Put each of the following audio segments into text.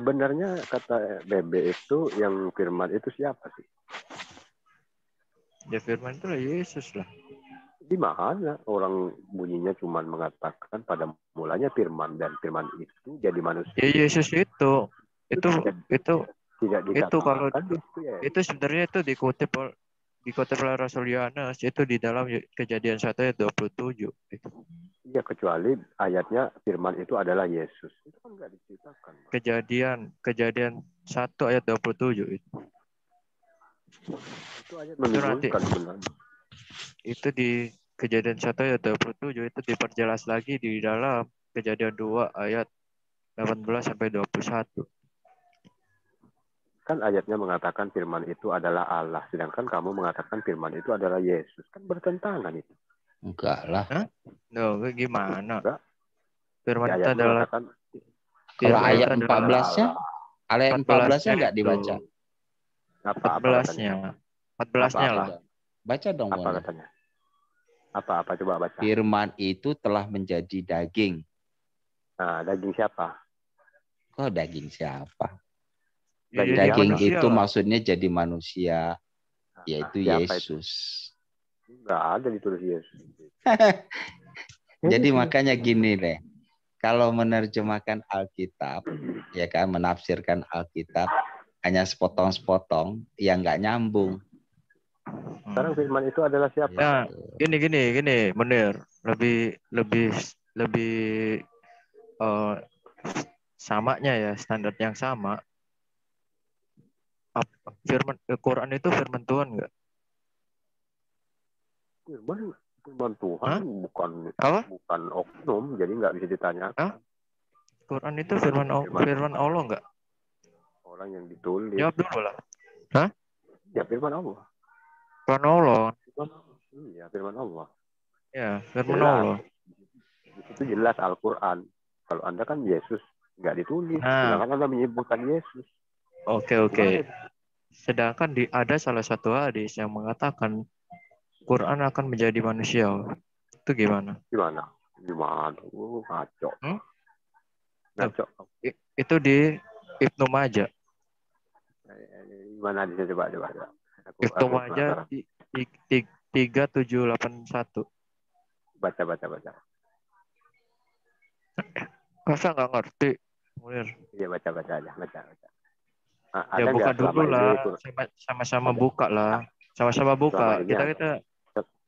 Sebenarnya kata Bebe itu yang firman itu siapa sih? Ya firman itu lah Yesus lah. Di mana orang bunyinya cuma mengatakan pada mulanya firman dan firman itu jadi manusia. Ya Yesus itu Tidak kalau dikatakan itu ya. itu sebenarnya itu dikutip oleh Rasul Yohanes itu di dalam Kejadian 1 ayat 27 itu. Iya, kecuali ayatnya firman itu adalah Yesus. Itu kan nggak diceritakan. Kejadian 1 ayat 27 itu. Itu ayat membingungkan sebenarnya. Itu di Kejadian 1 ayat 27 itu diperjelas lagi di dalam Kejadian 2 ayat 18 sampai 21. Kan ayatnya mengatakan firman itu adalah Allah, sedangkan kamu mengatakan firman itu adalah Yesus. Kan bertentangan itu. Enggak lah. Hah? No, gimana? Enggak. Firman itu adalah kalau ayat 14-nya, ayat 14-nya enggak dibaca. Apa 14-nya lah. Baca dong. Apa katanya? Apa coba baca. Firman itu telah menjadi daging. Nah, daging siapa? Kok daging siapa? Daging itu maksudnya jadi manusia, yaitu Yesus. Enggak ada ditulis Yesus. Jadi makanya gini deh. Kalau menerjemahkan Alkitab, ya kan, menafsirkan Alkitab hanya sepotong-sepotong, ya nggak nyambung. Sekarang firman itu adalah siapa? Nah, gini, benar. Lebih samanya ya, standar yang sama. Firman Quran itu firman Tuhan nggak? Firman Tuhan. Hah? bukan oknum, jadi nggak bisa ditanya. Quran itu firman Allah nggak? Orang yang ditulis. Jawab dulu lah. Hah? Ya firman Allah. Firman Allah. Iya, firman Allah. Ya, firman Allah. Itu jelas Al-Quran. Kalau Anda kan Yesus nggak ditulis, sedangkan Anda menyebutkan Yesus. Oke. Sedangkan ada salah satu hadis yang mengatakan Quran akan menjadi manusia. Itu gimana? Gimana? Ngaco. Ngaco. Itu di Ibnu Majah. Gimana bisa coba. Ibnu Majah 3781. Baca. Masa nggak ngerti? Iya, baca aja. Nah, ya buka dulu lah, sama-sama buka lah, sama-sama buka.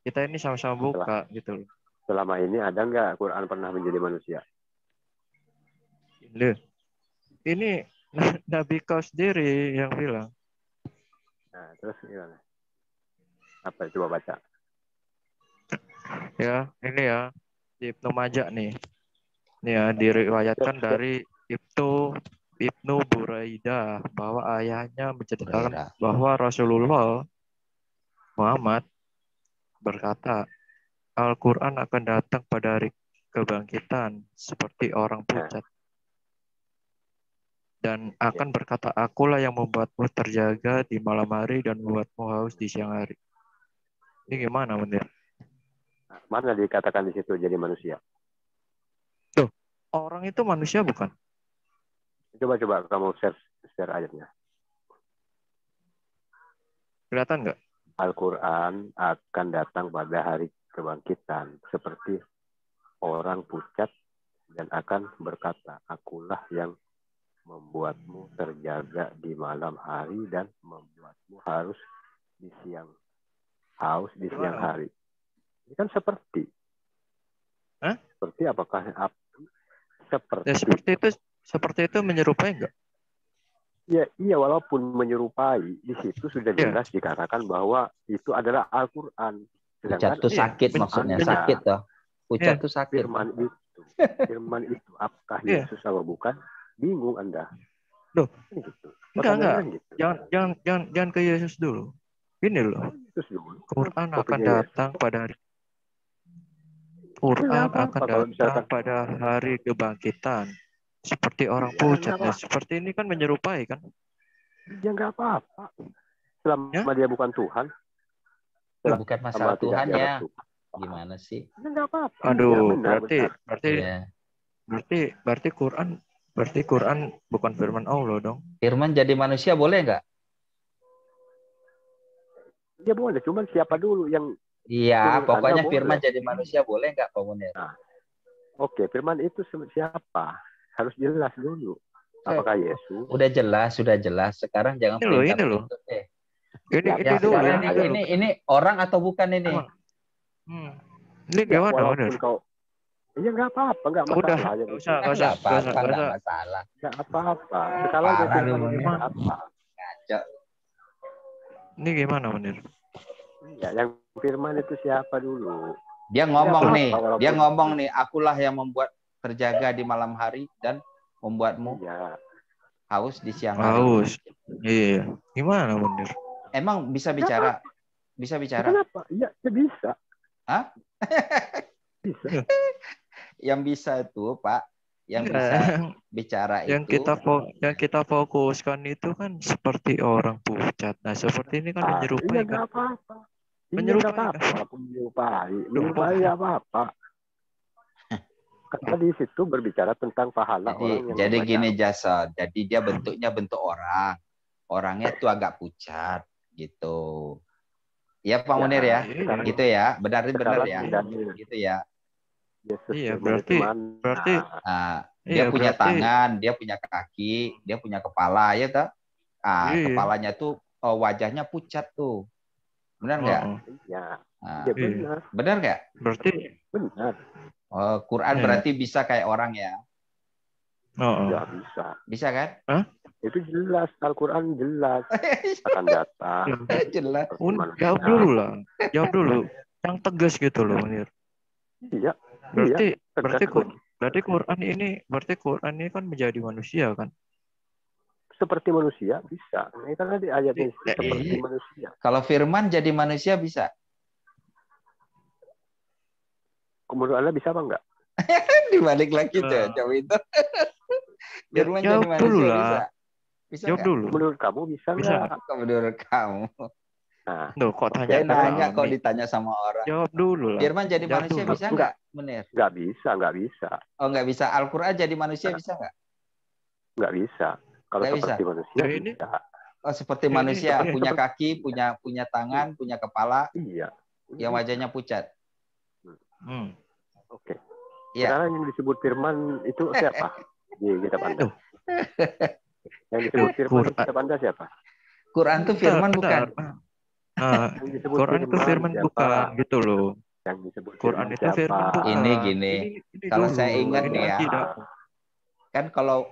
Kita ini sama-sama buka gitu. Selama ini ada nggak Quran pernah menjadi manusia? Ini Nabi kau sendiri yang bilang. Nah, terus gimana? Apa coba baca? Ya, ini ya di Ibnu Majah nih. Ini ya diriwayatkan dari Ibnu Buraidah bahwa ayahnya menceritakan bahwa Rasulullah Muhammad berkata, Al-Quran akan datang pada hari kebangkitan seperti orang pucat. Dan akan berkata, akulah yang membuatmu terjaga di malam hari dan membuatmu haus di siang hari. Ini gimana, Menir? Mana dikatakan di situ jadi manusia? Tuh, orang itu manusia bukan? Coba kamu share ayatnya. Kelihatan nggak? Al-Quran akan datang pada hari kebangkitan seperti orang pucat dan akan berkata, akulah yang membuatmu terjaga di malam hari dan membuatmu haus di siang hari. Ini kan seperti. Hah? Seperti apakah? Seperti. Ya, seperti itu menyerupai enggak? Ya, iya, walaupun menyerupai, di situ sudah jelas dikatakan bahwa itu adalah Al-Quran. Pucat itu sakit maksudnya, sakit toh. Pucat itu sakit. Firman itu apakah Yesus atau bukan? Bingung Anda. Loh. Gitu. Enggak. Gitu. Jangan ke Yesus dulu. Ini loh. Quran akan datang pada hari pada hari kebangkitan seperti orang pucat. Seperti ini kan menyerupai kan? Ya nggak apa-apa. Selama dia bukan Tuhan. Bukan masalah Tuhan ya. Gimana sih? Nggak apa-apa. Aduh, ya, berarti Quran Berarti Quran bukan firman Allah dong. Firman jadi manusia boleh nggak? Ya boleh, cuman siapa dulu yang Iya, menurut Anda pokoknya boleh? firman jadi manusia boleh nggak, Pak Munir? Nah, oke, firman itu siapa? Harus jelas dulu. Apakah Yesus? Udah jelas. Sekarang jangan Ini loh, pelintang ini loh. pelintut deh. Ya, Ini Ya, dulu, sekarang ini dulu. ini orang atau bukan ini? Hmm. Ini ya gimana, walaupun Munir? kau, ya nggak apa-apa, nggak Udah, masalah. nggak usah, nggak usah, Nggak nggak usah, apa-apa, nggak nggak usah. masalah. Nggak apa-apa. Sekarang Parah lu, firman itu Munir. apa? Ngaco. Ini gimana, Munir? Ya, yang firman itu siapa dulu? Dia ngomong Nggak nih, apa-apa, walaupun- dia ngomong nih, akulah yang membuat terjaga di malam hari dan membuatmu Iya. haus di siang hari. Haus. Iya. Gimana, Munir? Emang bisa bicara? Bisa bicara? Kenapa? Iya, ya bisa. Hah? Bisa. Yang bisa itu, Pak, yang bisa bicara yang itu. yang kita fokuskan itu kan seperti orang pucat. Nah, seperti ini kan menyerupai Iya, kan? nggak apa-apa. Iya, Menyerupai nggak apa-apa. kan? Walaupun menyerupai. Loh, Menyerupai nggak apa-apa. Karena di situ berbicara tentang pahala orang yang Jadi membaca. gini, Jason. Jadi dia bentuknya bentuk orang. Orangnya tuh agak pucat gitu. Ya, Pak Munir ya. sekarang- Gitu ya. Benar ya. bedanya Gitu ya. Yesus Iya, firman itu mana? berarti Nah, dia iya, punya berarti tangan, dia punya kaki, dia punya kepala, ya tak? Ah, iya. kepalanya tuh wajahnya pucat tuh. Benar nggak? Oh, Iya. Nah, Iya, iya. benar. benar nggak? Berarti Benar. Quran Iya. berarti bisa kayak orang ya? Nggak bisa. Bisa kan? Itu jelas. Al-Quran jelas. Akan datang. Jelas. Jawab dulu lah. Jawab dulu. Yang tegas gitu loh, Munir. Iya. Berarti Tegas. berarti Quran ini kan menjadi manusia kan? Seperti manusia bisa. Ini kan di ayatnya seperti iya. manusia. Kalau firman jadi manusia bisa? Menurut Anda bisa apa enggak? Dibalik lagi tuh, jawab itu. Firman jadi Jawab dulu manusia lah. bisa? Bisa Jawab nggak? dulu. Menurut kamu bisa Bisa enggak? Kok menurut kamu? Nah, Loh, kok tanya Saya ke nanya kami? kok ditanya sama orang. Jawab dulu lah. Firman jadi Jawab manusia dulu. bisa nggak? Bener. nggak bisa. Oh, nggak bisa. Al-Quran jadi manusia bisa nggak? Nggak bisa. Kalau Nggak seperti manusia Ya, ini- bisa. Oh, seperti Ini manusia, seperti- punya kaki, punya tangan, punya kepala, Iya. yang wajahnya pucat. Hmm. Oke. Iya. Sekarang yang disebut firman itu siapa? Di kitab Anda. Yang disebut firman di kitab Anda siapa? Quran itu firman bukan? Nah, Yang disebut Quran itu firman siapa? bukan gitu loh. Yang disebut Quran itu siapa? firman bukan. Ini gini. Ini Kalau dulu. saya ingat Ini nih ya. akidah. Kan kalau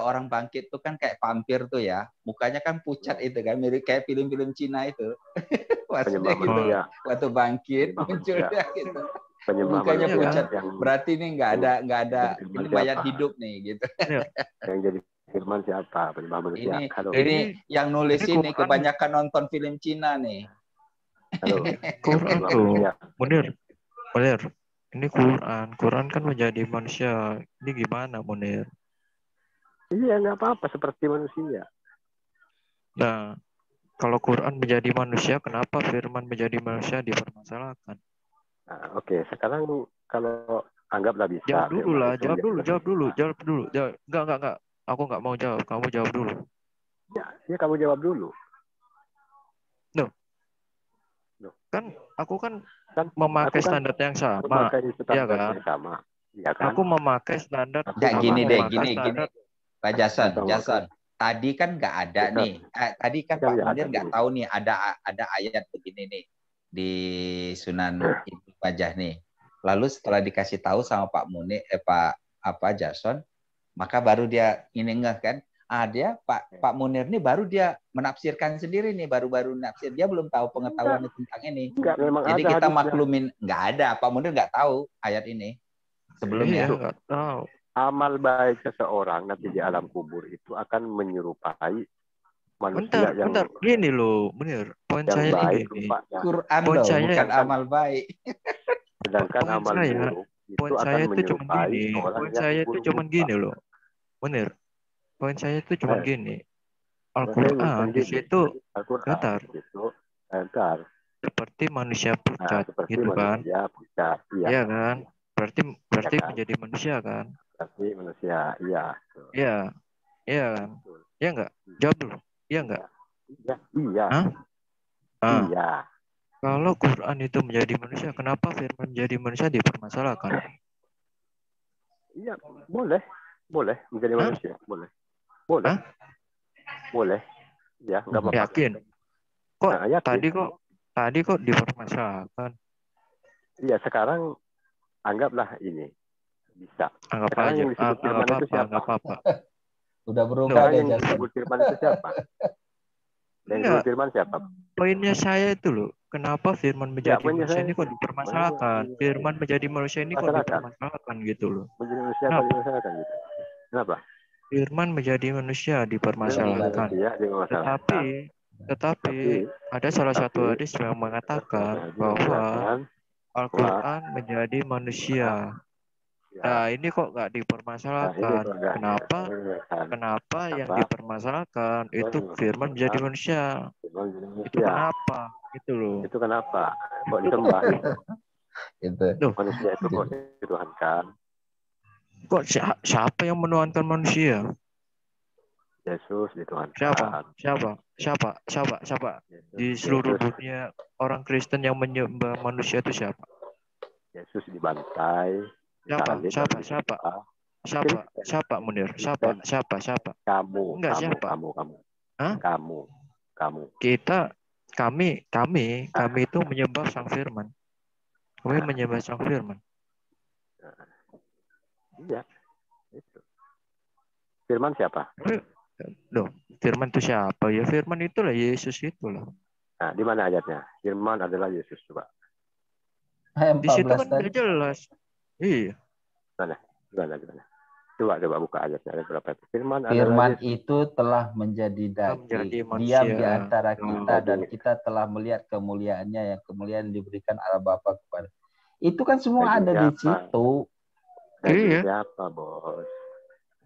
orang bangkit tuh kan kayak vampir tuh ya, mukanya kan pucat itu kan, mirip kayak film-film Cina itu. Maksudnya Penyembah gitu, manusia. waktu bangkit Penyembah munculnya manusia. gitu. Penyembah Mukanya manusia pucat. yang Berarti ini nggak ada ini siapa? mayat hidup nih gitu. Yang jadi firman siapa? Penyembah manusia. Halo. Ini yang nulis ini ini Quran. kebanyakan nonton film Cina nih. Halo. Quran Penyembah tuh. manusia. Munir. Ini Quran. Quran kan menjadi manusia. Ini gimana, Munir? Iya, nggak apa-apa. Seperti manusia. Nah, kalau Quran menjadi manusia, kenapa firman menjadi manusia dipermasalahkan? Nah, oke. Sekarang kalau anggaplah bisa. Jawab dulu firman lah, itu jawab menjadi dulu. manusia. Enggak. Aku nggak mau jawab, kamu jawab dulu. Ya, kamu jawab dulu. Kan aku kan Kan memakai aku kan standar yang sama. memakai standar Iya kan? yang sama. Iya kan? Aku memakai standar Aku Nggak, sama, gini deh, memakai gini. standar. Pak Jason. Tadi kan nggak ada Bukan. nih. Tadi kan Bukan, Pak nggak Munir ada nggak nih. tahu nih ada ayat begini nih di Sunan Ibnu Majah nih. Lalu setelah dikasih tahu sama Pak Munir, Pak Jason, maka baru dia ini ngeh kan. Dia Pak Munir nih baru dia menafsirkan sendiri nih, baru nafsir. Dia belum tahu pengetahuan tentang ini. Enggak, memang Jadi ada kita hadisnya. maklumin, nggak ada. Pak Munir nggak tahu ayat ini sebelumnya. Iya, nggak tahu. Amal baik seseorang nanti di alam kubur itu akan menyerupai manusia Bentar. Gini loh, Munir. Poin yang saya baik ini gini. rupanya. Quran Poin loh, saya bukan yang- amal baik. Sedangkan Poin amal saya- buruk itu Poin akan saya itu cuma menyerupai gini. orang Poin yang saya itu buruk cuma rupa. gini loh. Munir. Poin saya itu cuma Eh. gini. Saya Al-Quran di gini, situ Al-Quran Bentar. itu bentar. seperti manusia Nah, pucat seperti gitu kan. manusia pucat. Iya. Iya kan? Berarti kan? menjadi manusia kan? Tapi manusia, iya. Iya, iya kan? Betul. Iya enggak? Jawab dulu. Iya enggak? Iya, iya, Hah? Ah, iya. kalau Quran itu menjadi manusia, kenapa firman menjadi manusia dipermasalahkan? Iya, boleh. Boleh menjadi Hah? manusia. Boleh. Boleh. Hah? Boleh. Ya, nggak apa-apa. Yakin? Kok Nah, yakin. tadi kok dipermasalahkan? Iya, sekarang anggaplah ini. Bisa. Anggap Sekarang aja, yang disebut anggap firman itu apa, siapa? anggap apa. Udah berubah Sekarang deh yang Jason. disebut firman itu siapa? Yang disebut Enggak, firman siapa? poinnya saya itu loh, kenapa firman Ya, menjadi poinnya manusia saya ini kok itu. dipermasalahkan? Firman menjadi manusia ini kok Masyarakat. dipermasalahkan gitu loh. Menjadi manusia apa di Kenapa? masyarakat gitu. Kenapa? Firman menjadi manusia dipermasalahkan. Manusia di masyarakat. Tetapi ada salah satu Tapi hadis yang mengatakan tadi bahwa mengatakan bahwa Al-Quran menjadi manusia. ya, Nah, ini kok nggak nah ini dipermasalahkan? keluarga Kenapa? kan Kenapa yang apa dipermasalahkan itu firman menjadi manusia? firman jadi Itu manusia. kenapa? Itu loh. Itu kenapa? Kok Itu disembah kenapa? itu? Itu. Loh, Manusia itu kok dituhankan? kok siapa yang menuhankan manusia? Yesus Siapa? dituhankan. Siapa? Siapa? Siapa? Siapa? Di seluruh Yesus dunia orang Kristen yang menyembah manusia itu siapa? Yesus dibantai, Siapa? disalib, Siapa? lalu Siapa? disembah. Siapa? Kristen, Siapa Munir? Siapa? Kristen, Siapa? Siapa? kamu, Enggak kamu, siapa? kamu, kamu, Hah? kamu, kamu. Kita, kami Ah, itu menyembah Sang Firman. Kami menyembah Sang Firman. iya, itu. Firman siapa? Loh, Firman itu siapa? Ya Firman itulah Yesus itulah. Nah, di mana ayatnya? Firman adalah Yesus, coba. Di situ 14 kan tadi. udah jelas. Iya. Gimana? Coba buka ayatnya. Ada berapa itu? Firman Firman adalah Yesus. itu telah menjadi Menjadi daging, manusia. diam di antara kita dan Daging. kita telah melihat kemuliaannya yang kemuliaan diberikan Allah Bapa kepada. Itu kan semua Daging ada di siapa? situ. Daging Iya. siapa, bos?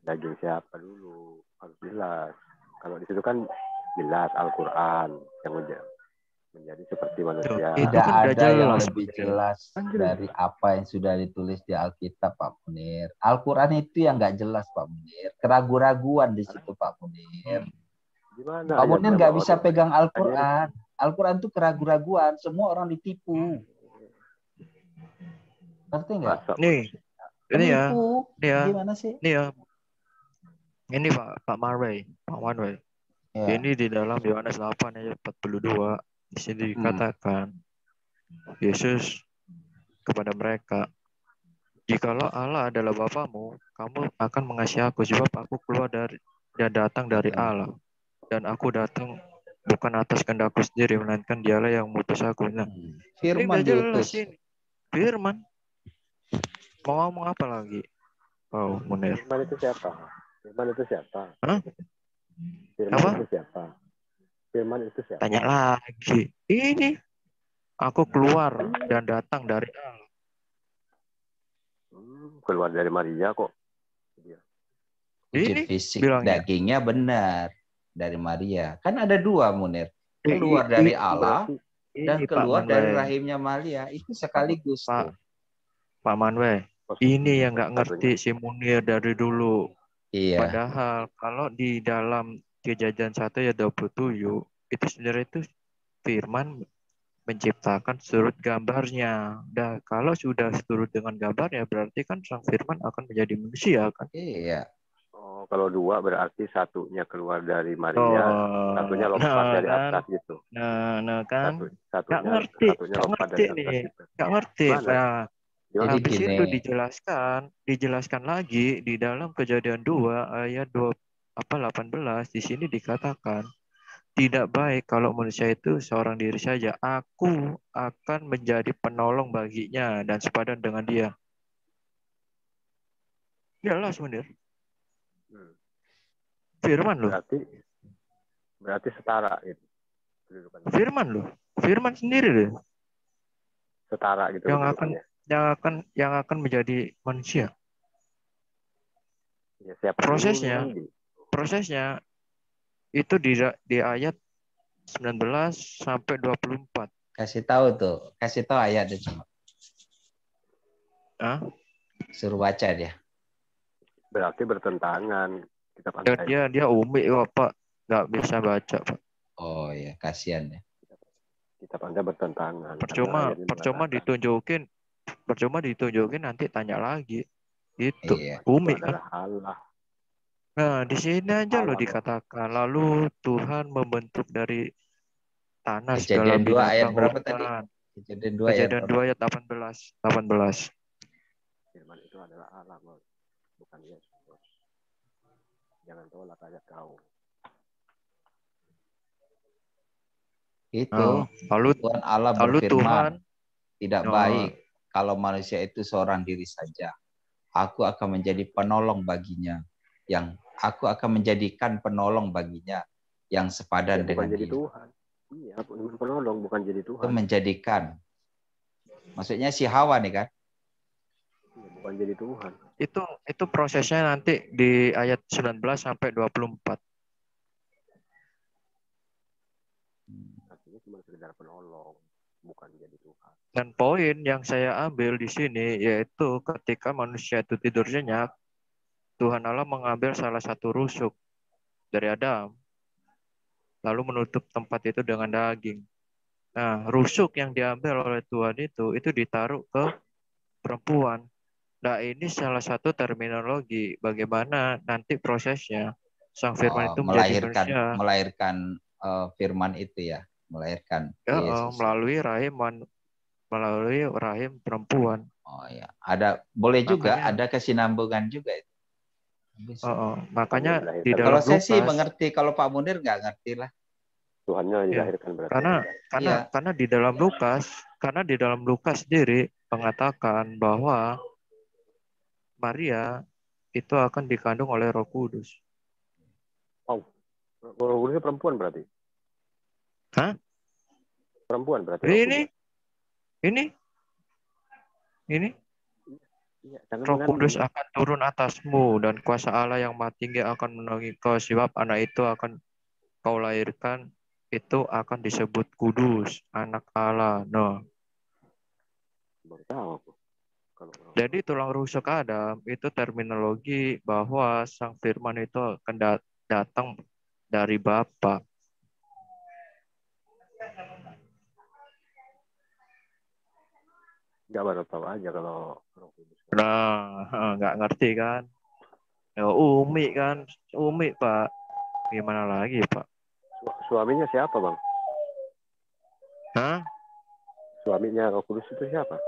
Daging siapa dulu? Harus jelas. Kalau di situ kan jelas Al-Quran yang menjadi seperti Tuh, manusia. itu Tidak kan udah ada yang jelas. lebih Munir. jelas dari apa yang sudah ditulis di Alkitab, Pak Munir. Al-Quran itu yang nggak jelas, Pak Munir. Keraguan-raguan di situ, Pak Munir. Gimana Pak Munir ayatnya, nggak bos? bisa pegang Al-Quran. Al-Quran itu keraguan-raguan. Semua orang ditipu. Ngerti nggak? Masa, Nih, ini ya. Penipu. Ini ya. Gimana sih? Ini ya. Ini Pak Marway. Pak Marway. Ya. Ini di dalam Yohanes 8 ayat 42. Di sini dikatakan Yesus kepada mereka, jikalau Allah adalah Bapamu, kamu akan mengasihi aku sebab aku keluar dari dan datang dari Allah. Dan aku datang bukan atas kehendakku sendiri, melainkan dialah yang mengutus aku. Nah, Firman ini jelas diutus. ini. Firman. Mau ngomong apa lagi? Oh, Munir. Firman itu siapa? Firman itu siapa? Hah? Firman Apa? itu siapa? Firman itu siapa? Tanya lagi. Ini. Aku keluar dan datang dari Allah. Keluar dari Maria kok. Uji Ini fisik bilangnya. dagingnya benar dari Maria. Kan ada dua, Munir. Keluar dari Allah dan keluar dari rahimnya Maria. Itu sekaligus. Pak Manwe, ini yang nggak ngerti si Munir dari dulu. Iya. Padahal kalau di dalam Kejadian 1 ayat 27, itu sebenarnya itu firman menciptakan surut gambarnya. Dan kalau sudah surut dengan gambarnya, berarti kan sang firman akan menjadi manusia kan? Iya. Oh, kalau dua berarti satunya keluar dari Maria, satunya lompat dari atas gitu. Nah kan? Satunya lompat ngerti dari atas nih. gitu. Nggak ngerti. Nah, habis gini. itu dijelaskan lagi di dalam Kejadian 2 ayat 18 di sini dikatakan, tidak baik kalau manusia itu seorang diri saja. Aku akan menjadi penolong baginya dan sepadan dengan dia. Jelas, Munir. Firman loh. Berarti setara gitu. Firman loh. Firman sendiri loh. Setara gitu. Yang akan menjadi manusia. Ya, prosesnya itu di ayat 19 sampai 24. Kasih tahu ayat deh cuma. Hah? Suruh baca dia. Berarti bertentangan. Kitab Dan Anda dia umi kok Pak, nggak bisa baca Pak. Oh ya, kasihan ya. kitab Anda bertentangan. Karena Percuma ayatnya percuma mengatakan ditunjukin nanti tanya lagi. Itu Iya. itu umi kan. adalah Allah. Nah, di sini aja loh Allah. dikatakan. Lalu Tuhan membentuk dari tanah segala Kejadian 2 ayat binatang berapa tadi? hutan. Kejadian 2 ayat Kejadian berapa? 2 ayat 18. Firman itu adalah Allah, Bos. Bukan Yesus. Bos. Jangan tolak ayat kau. Itu Lalu Tuhan Allah Tuhan, berfirman, tidak nah, baik kalau manusia itu seorang diri saja. Aku akan menjadi penolong baginya, yang aku akan menjadikan penolong baginya yang sepadan Bukan dengan jadi dia. Tuhan. Iya, penolong bukan jadi Itu Tuhan. menjadikan. Maksudnya si Hawa nih kan? Iya, bukan jadi Tuhan. itu prosesnya nanti di ayat 19 sampai 24. Artinya cuma sekedar penolong, bukan jadi Tuhan. Dan poin yang saya ambil di sini yaitu ketika manusia itu tidur nyenyak, Tuhan Allah mengambil salah satu rusuk dari Adam, lalu menutup tempat itu dengan daging. Nah, rusuk yang diambil oleh Tuhan itu ditaruh ke perempuan. Nah, ini salah satu terminologi bagaimana nanti prosesnya Sang Firman itu menjadi manusia. Melahirkan firman itu ya, melahirkan Yesus. Melalui rahim perempuan. Oh ya, boleh juga Makanya, ada kesinambungan juga itu. makanya di dalam kalau saya Lukas, sih mengerti, kalau Pak Munir nggak ngerti lah. Tuhannya ya, dilahirkan berarti. karena di dalam Lukas sendiri mengatakan bahwa Maria itu akan dikandung oleh Roh Kudus. Oh, Roh Kudusnya perempuan berarti? Hah? Perempuan berarti Roh Kudus? Ini Iya, Roh Kudus akan turun atasmu dan kuasa Allah yang maha tinggi akan menolongi kau, sebab anak itu akan kau lahirkan itu akan disebut kudus, anak Allah. No. Baru tahu aku. Jadi tulang rusuk Adam itu terminologi bahwa Sang Firman itu akan datang dari Bapa. Nggak, baru tahu aja kalau Roh Kudus. Nah, nggak ngerti kan? Ya, Umi kan, Umi Pak. Gimana lagi Pak? Suaminya siapa, Bang? Hah? Suaminya Roh Kudus itu siapa?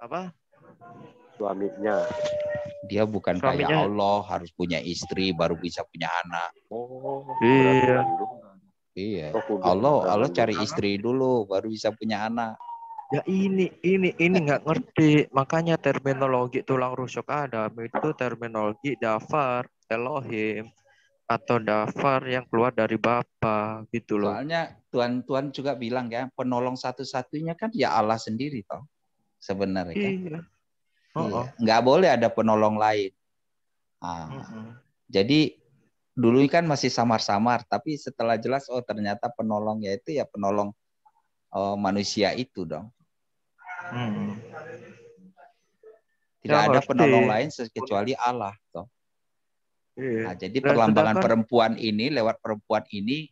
Apa? Suaminya. Dia bukan kayak Allah harus punya istri baru bisa punya anak. Oh, iya. Iya. Allah cari istri dulu baru bisa punya anak. Ya ini nggak ngerti. Makanya terminologi tulang rusuk Adam itu terminologi dafar Elohim atau dafar yang keluar dari Bapa gitu loh. Soalnya Tuhan juga bilang ya, penolong satu-satunya kan ya Allah sendiri toh. Sebenarnya kan. Iya. Iya. Nggak boleh ada penolong lain. Jadi dulu kan masih samar-samar, tapi setelah jelas ternyata penolongnya itu ya penolong manusia itu dong. Tidak ada penolong lain kecuali Allah toh. Iya. Nah, jadi perlambangan perempuan ini, lewat perempuan ini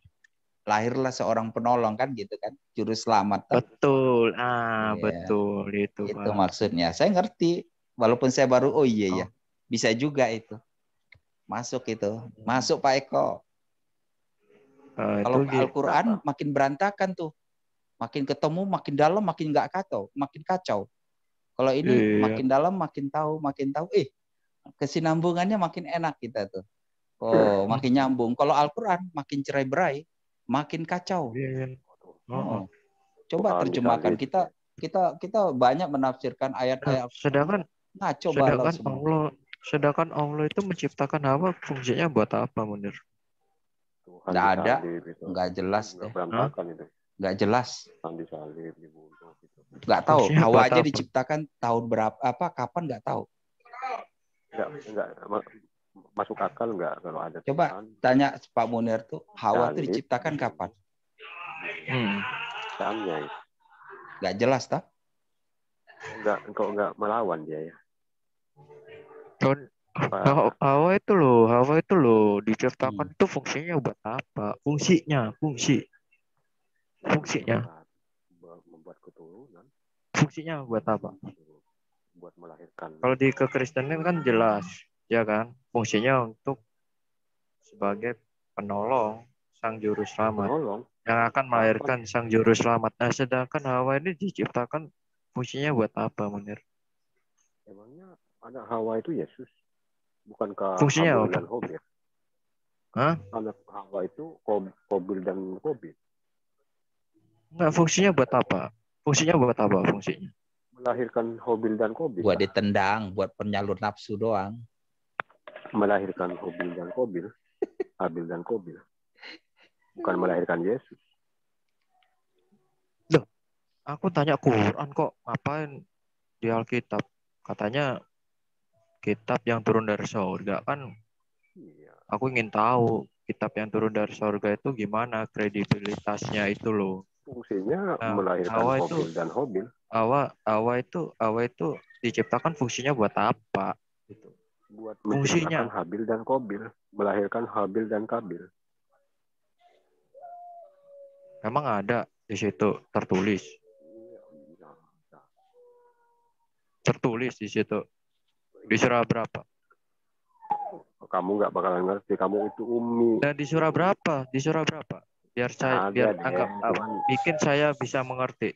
lahirlah seorang penolong kan gitu kan, juru selamat. Betul. Iya. Betul itu. Itu maksudnya. Saya ngerti, walaupun saya baru ya, bisa juga itu. Masuk itu. Masuk Pak Eko. Kalau Al-Qur'an makin berantakan tuh. Makin ketemu, makin dalam, makin nggak kacau. Kalau ini makin dalam, makin tahu. Kesinambungannya makin enak kita tuh. Oh, makin nyambung. Kalau Al-Qur'an makin cerai-berai, makin kacau. Coba terjemahkan, kita banyak menafsirkan ayat-ayat. Sedangkan Allah itu menciptakan Hawa, fungsinya buat apa, Munir? Nggak ada, nggak jelas deh. Nggak jelas. Nggak tahu. Hawa aja diciptakan tahun berapa? Kapan nggak tahu. Nggak masuk akal nggak kalau ada. Coba tanya Pak Munir tuh, Hawa itu diciptakan kapan? Nggak jelas tak? Nggak melawan dia ya. Hawa itu loh diciptakan Hmm. itu fungsinya buat apa? Fungsinya. Membuat keturunan, Fungsinya buat apa? buat melahirkan. Kalau di kekristenan kan jelas, ya kan? Fungsinya untuk sebagai penolong sang juru selamat Menolong. yang akan melahirkan sang juru selamat. Nah, sedangkan Hawa ini diciptakan fungsinya buat apa, Munir? Emangnya anak Hawa itu Yesus? Bukankah Fungsinya Habil apa? dan Kobil? Hah? Anak Hawa itu Kobil dan Kobil. Enggak, fungsinya buat apa? Fungsinya buat apa fungsinya? Melahirkan Habil dan Kobil. Buat ditendang, buat penyalur nafsu doang. Melahirkan Habil dan Kobil. Habil dan Kobil. Bukan melahirkan Yesus. Loh, aku tanya Quran kok ngapain di Alkitab? Katanya kitab yang turun dari surga kan. Iya. Aku ingin tahu kitab yang turun dari surga itu gimana kredibilitasnya itu loh. Fungsinya Nah, melahirkan Habil dan Habil. Hawa itu diciptakan fungsinya buat apa? Gitu. Buat Fungsinya menciptakan Habil dan Kobil. Melahirkan Habil dan Kabil. memang ada di situ tertulis. Tertulis di situ. Di surah berapa? Kamu nggak bakalan ngerti. Kamu itu umi. Dan di surah berapa? Di surah berapa? Biar anggap bikin saya bisa mengerti.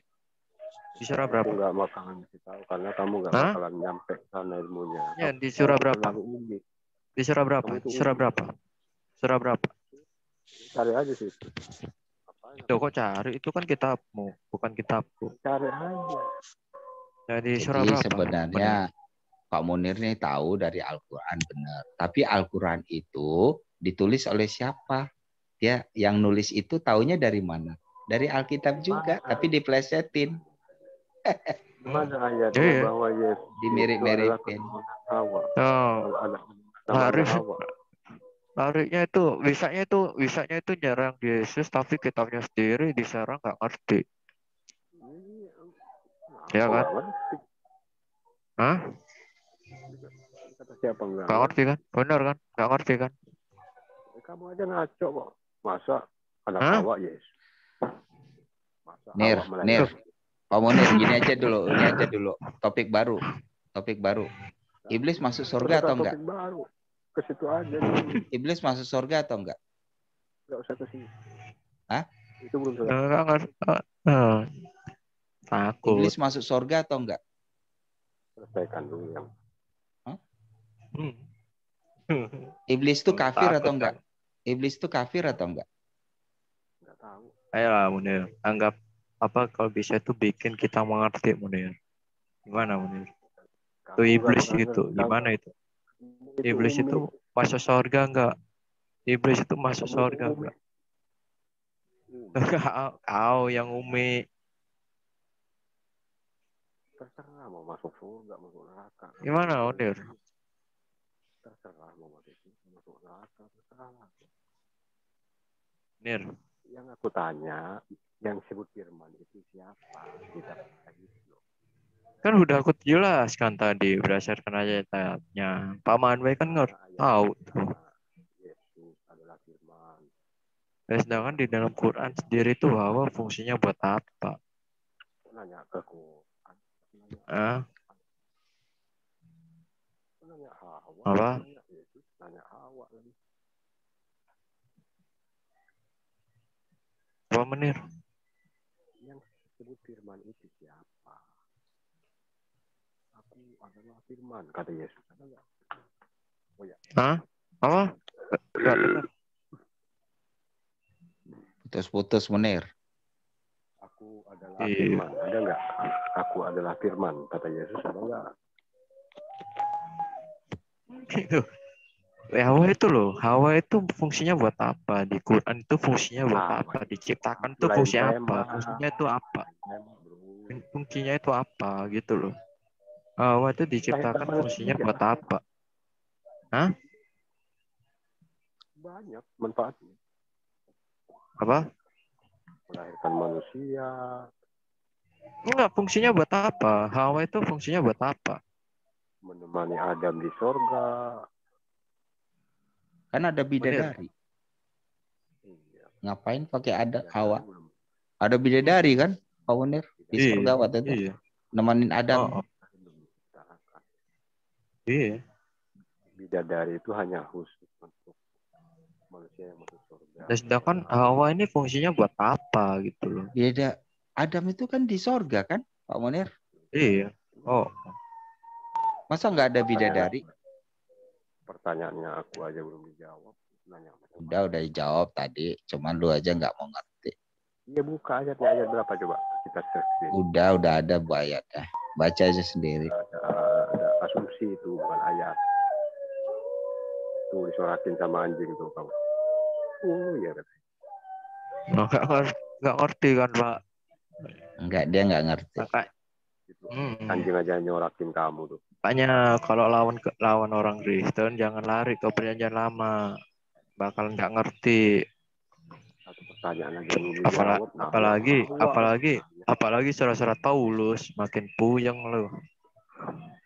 Di surah berapa? Aku nggak bakalan kasih tahu karena kamu nggak Hah? bakalan nyampe sana ilmunya. Ya, di surah berapa? Terlalu umi. Di surah berapa? Di surah berapa? Surah berapa? Cari aja sih. Tuh kok cari? Itu kan kitabmu, bukan kitabku. Cari aja. Nah, di surah Jadi berapa? sebenarnya Pak Munir nih tahu dari Al-Quran benar. Tapi Al-Quran itu ditulis oleh siapa? Dia yang nulis itu taunya dari mana? Dari Alkitab juga, tapi diplesetin. Mana ayatnya bahwa Yesus dimirip-miripin. Hawa. Nariknya itu, wisanya itu nyerang Yesus, tapi kitabnya sendiri diserang nggak ngerti. Ya kan? Hah? Kata siapa enggak? Nggak ngerti kan? Benar kan? Nggak ngerti kan? Kamu aja ngaco kok. Masa anak Hawa Yesus? Masa Nir. Pak Munir, gini aja dulu. Topik baru. Iblis masuk surga atau enggak? Topik baru. Ke situ aja. Iblis masuk surga atau enggak? Enggak usah ke sini. Hah? Itu belum selesai. Takut. Iblis masuk surga atau enggak? Selesaikan dulu yang. Iblis itu kafir atau enggak? Iblis itu kafir atau enggak? Enggak tahu. Ayolah Munir, anggap apa kalau bisa itu bikin kita mengerti Munir. Gimana Munir? Itu iblis itu, gimana itu? Iblis itu masuk surga enggak? Iblis itu masuk surga enggak? Kau yang umi. Terserah mau masuk surga, masuk neraka. Gimana Munir? Terserah mau masuk neraka, terserah. Nir. Yang aku tanya, yang sebut firman itu siapa? Kan udah aku jelaskan tadi berdasarkan ayatnya. Pak Manway kan nggak tahu tuh. Yesus adalah firman. Sedangkan di dalam Quran sendiri itu bahwa fungsinya buat apa? Nanya ke Quran. Nanya Hawa. Apa? Nanya Yesus. Nanya Hawa lagi. Apa Menir? Yang sebut firman itu siapa? Aku adalah firman, kata Yesus. Oh ya. Hah? Apa? Enggak dengar. Putus-putus Munir. Aku adalah firman. Ada enggak? Aku adalah firman, kata Yesus. Ada enggak? Gitu. Hawa itu loh, Hawa itu fungsinya buat apa? Di Quran itu fungsinya buat apa? Diciptakan itu fungsinya apa? Fungsinya itu apa? Fungsinya itu apa gitu loh. Hawa itu diciptakan fungsinya buat apa? Hah? Banyak manfaatnya. Apa? Melahirkan manusia. Enggak, fungsinya buat apa? Hawa itu fungsinya buat apa? menemani Adam di sorga. Kan ada bidadari. Iya. Ngapain pakai ada Bidadari Hawa? belum. Ada bidadari kan, Pak Munir? Di surga waktu itu. Iya. Nemenin Adam. Oh, iya. Bidadari itu hanya khusus untuk manusia yang masuk surga. Dan sedangkan Hawa ini fungsinya buat apa gitu loh? Beda. Adam itu kan di sorga kan, Pak Munir? Iya. Oh, Masa nggak ada bidadari? Pertanyaannya aku aja belum dijawab. Nanya Udah dijawab tadi. Cuman lu aja nggak mau ngerti. Iya, buka ayatnya, ayat berapa coba kita search. Udah ada ayatnya. Baca aja sendiri. Ada asumsi itu bukan ayat. Tuh disorakin sama anjing tuh kamu. Oh iya katanya. nggak ngerti kan Pak? Enggak, dia nggak ngerti. Gitu. Anjing aja nyorakin kamu tuh. Makanya kalau lawan orang Kristen jangan lari ke perjanjian lama, bakal nggak ngerti. Satu pertanyaan aja belum dijawab. Apalagi surat-surat Paulus, makin puyeng lu.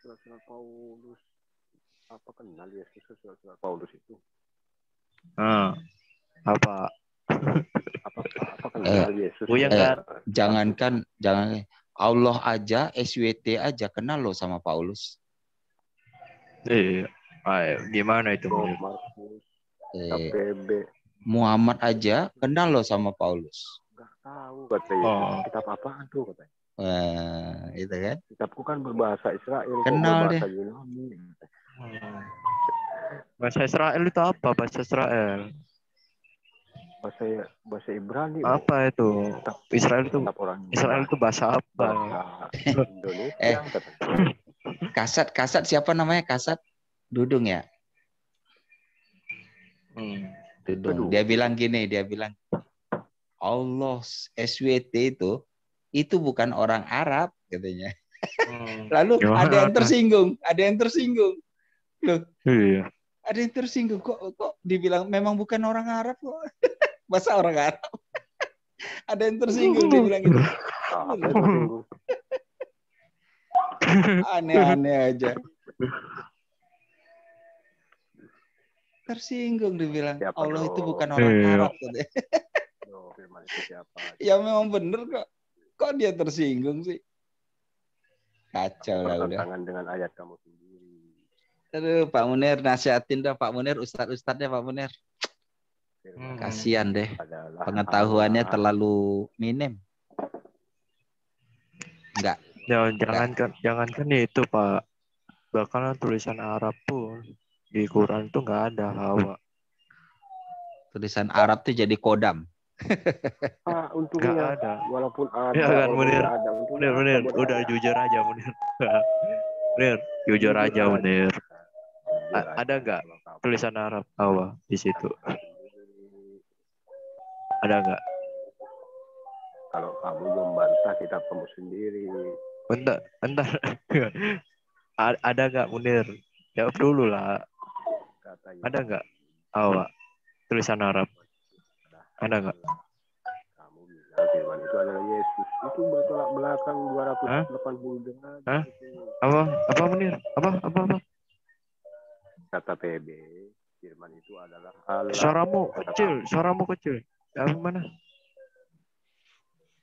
Surat-surat Paulus. Apa kenal Yesus surat-surat Paulus itu? Apa kenal Yesus? Puyeng kan? Jangan Allah aja, SWT aja kenal lo sama Paulus. Iya. Gimana itu? Markus, KPB. Muhammad aja kenal lo sama Paulus. Enggak tahu katanya. Kitab apaan tuh katanya? Itu kan? Kitabku kan berbahasa Israel. Kenal deh. Yunani. Bahasa Israel itu apa? Bahasa Israel. Bahasa Ibrani. Apa itu? Israel itu bahasa apa? Indonesia. Kasat siapa namanya? Kasat Dudung ya? Dudung. Dia bilang Allah SWT itu bukan orang Arab katanya. Lalu ada yang tersinggung. Loh. Iya. Ada yang tersinggung kok dibilang memang bukan orang Arab kok. Masa orang Arab? Ada yang tersinggung dia bilang gitu. Aneh-aneh aja. Tersinggung dibilang Allah itu bukan orang Arab katanya. Ya memang bener kok. Kok dia tersinggung sih? Kacau lah udah. Bertentangan dengan ayat kamu sendiri. Aduh, Pak Munir nasihatin dah Pak Munir, ustadz-ustadznya Pak Munir. Kasihan deh. Pengetahuannya terlalu minim. Enggak. Jangankan itu, Pak. Bahkan tulisan Arab pun di Quran tuh nggak ada Hawa. Tulisan Arab tuh jadi kodam. Untungnya nggak ada. Walaupun ada. Ya kan, Munir. Munir. Udah jujur aja, Munir. Munir, jujur aja, Munir. Ada nggak tulisan Arab Hawa di situ? Ada nggak? Kalau kamu membantah kitab kamu sendiri. Bentar. Ada nggak, Munir? Jawab dulu lah. Ada nggak Hawa tulisan Arab? Ada nggak? Kamu bilang firman itu adalah Yesus. Itu bertolak belakang 280 derajat. Apa Munir? Apa? Kata PB, firman itu adalah Allah. Suaramu kecil. Yang mana?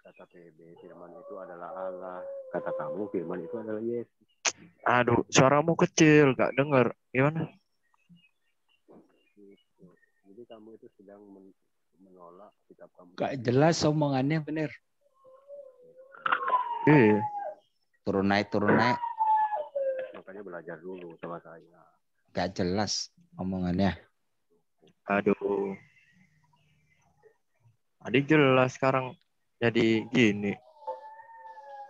Kata PB, firman itu adalah Allah. Kata kamu, firman itu adalah Yesus. Aduh, suaramu kecil, gak dengar. Gimana? Jadi kamu itu sedang menolak kitab kamu. Gak jelas omongannya bener. Iya. Turun naik. Makanya belajar dulu sama saya. Gak jelas omongannya. Aduh. Adik jelas sekarang jadi gini.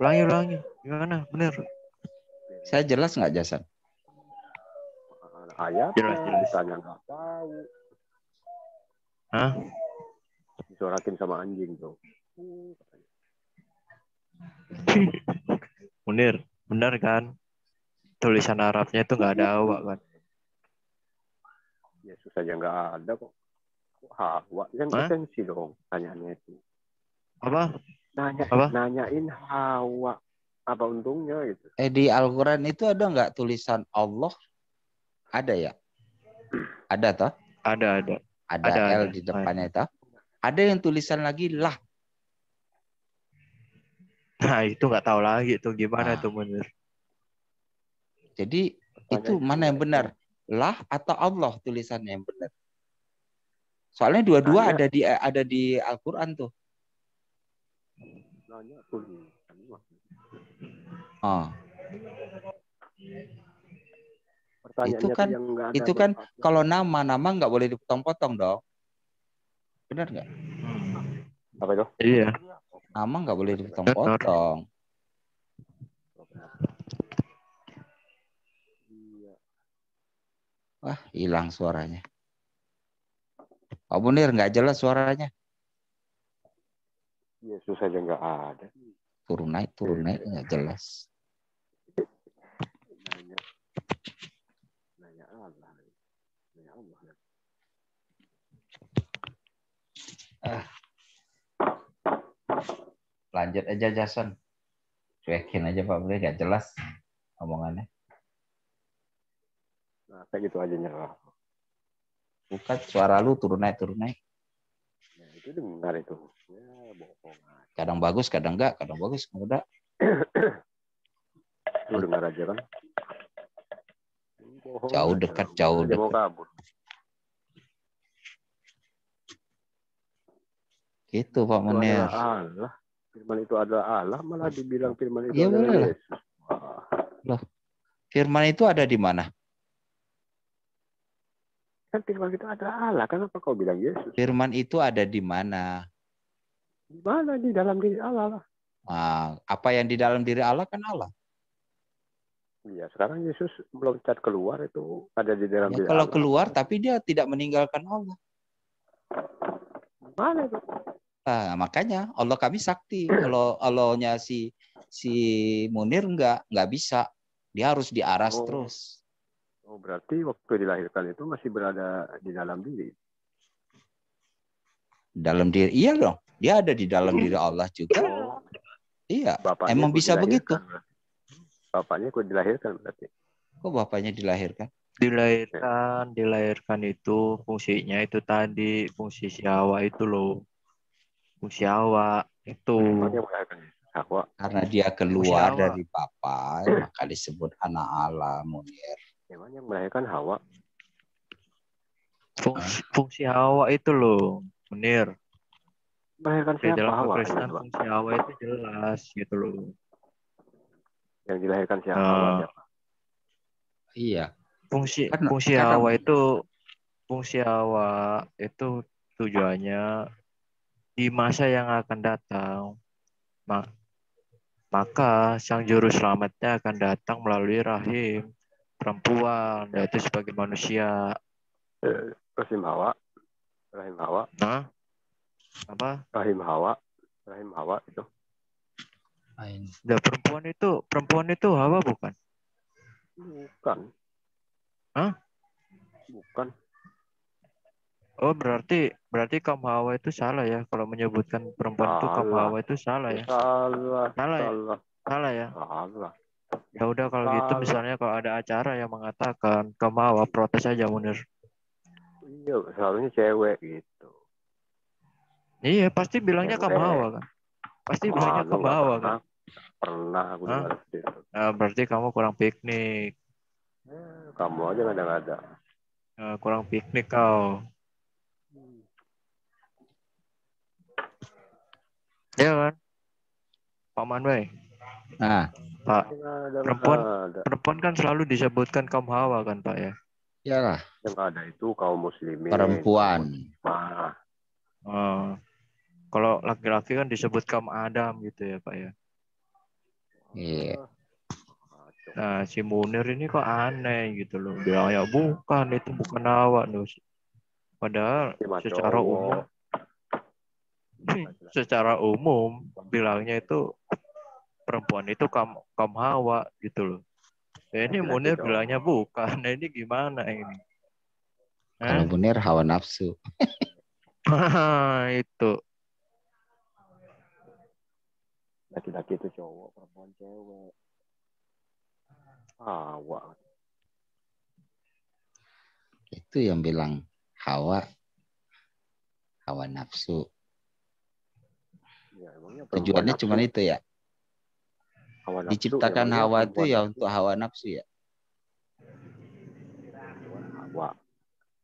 Ulangi. Gimana? Bener. Saya jelas nggak, Jason? Ayat jelas. Ditanya nggak tahu. Hah? Disorakin sama anjing tuh. Munir, benar kan? Tulisan Arabnya itu nggak ada Hawa kan? Yesus aja nggak ada kok. Hawa yang esensi dong tanyaannya itu. Apa? Nanyain Hawa. Apa untungnya gitu? Di Al-Quran itu ada nggak tulisan Allah? Ada ya? Ada toh? Ada. Ada L di depannya toh? Ada yang tulisan lagi lah. Nah, itu nggak tahu lagi tuh gimana tuh Munir. Jadi itu mana yang benar? Lah atau Allah tulisannya yang benar? Soalnya dua-dua ada di Al-Quran tuh. Itu kan kalau nama nggak boleh dipotong-potong dong. Benar nggak? Apa itu? Iya. Nama nggak boleh dipotong-potong. Wah, hilang suaranya. Pak Munir nggak jelas suaranya. Yesus saja nggak ada. Turun naik nggak jelas. Nanya Allah. Lanjut aja Jason. Cuekin aja Pak Munir nggak jelas omongannya. Nah, kayak gitu aja nyerah. Bukan suara lu turun naik. Ya, itu dengar itu. Ya, bohong. Kadang bagus, kadang enggak. Kadang bagus, enggak. Lu dengar aja kan. Bohong jauh aja. Dekat. Mau kabur. Gitu Pak Munir. Allah. Firman itu adalah Allah, malah dibilang firman itu ya, adalah Yesus. Loh, firman itu ada di mana? Kan firman itu adalah Allah, kenapa kau bilang Yesus? Firman itu ada di mana? Di mana? Di dalam diri Allah lah. Nah, apa yang di dalam diri Allah kan Allah. Iya, sekarang Yesus meloncat keluar itu ada di dalam diri kalau Allah. Keluar tapi dia tidak meninggalkan Allah. Mana itu? Nah, makanya Allah kami sakti. Kalau Allahnya si Munir enggak bisa. Dia harus diaras terus. Oh, berarti waktu dilahirkan itu masih berada di dalam diri. Dalam diri, iya dong. Dia ada di dalam diri Allah juga. Iya. Bapaknya emang bisa begitu. Bapaknya kok dilahirkan berarti. Kok bapaknya dilahirkan? Dilahirkan itu fungsinya itu tadi, fungsi si Hawa itu loh. Fungsi Hawa itu. Hawa. Karena dia keluar dari Bapa, maka disebut anak Allah, Munir. Memang yang melahirkan Hawa. Fungsi Hawa itu loh, Munir. Melahirkan siapa? Dalam Hawa. Kristen fungsi Hawa itu jelas gitu loh. Yang dilahirkan siapa? Hawa siapa? Iya. Fungsi Hawa itu tujuannya di masa yang akan datang. Maka sang juru selamatnya akan datang melalui rahim perempuan, yaitu sebagai manusia. Rahim Hawa. Nah, apa? Rahim Hawa itu. Dan perempuan itu Hawa bukan? Bukan. Hah? Bukan. Oh, berarti kaum Hawa itu salah ya kalau menyebutkan perempuan itu kaum Hawa itu salah ya? Salah ya? Salah. Ya udah kalau gitu misalnya kalau ada acara yang mengatakan kaum Hawa, protes aja Munir. Iya, seharusnya cewek gitu. Iya, pasti bilangnya kaum Hawa kan? Pasti bilangnya kaum Hawa kan? Pernah aku dengar itu. Nah, berarti kamu kurang piknik. Kamu aja ngada-ngada. Kurang piknik kau. Iya kan? Pak Manway. Nah, Pak, perempuan kan selalu disebutkan kaum Hawa kan Pak ya? Iyalah. Yang ada itu kaum muslimin. Perempuan. Kalau laki-laki kan disebut kaum Adam gitu ya Pak ya? Iya. Nah, si Munir ini kok aneh gitu loh. Bilang ya bukan, itu bukan Hawa. Padahal secara umum bilangnya itu perempuan itu kaum Hawa gitu loh. Ya, ini Munir bilangnya bukan. Nah, ini gimana ini? Kalau Munir hawa nafsu. Itu. laki-laki itu cowok, perempuan cewek. Hawa. Itu yang bilang hawa nafsu. Ya, emangnya Tujuannya nafsu, cuma itu ya. hawa nafsu, Diciptakan hawa itu ya nafsu. untuk hawa nafsu ya. Hawa.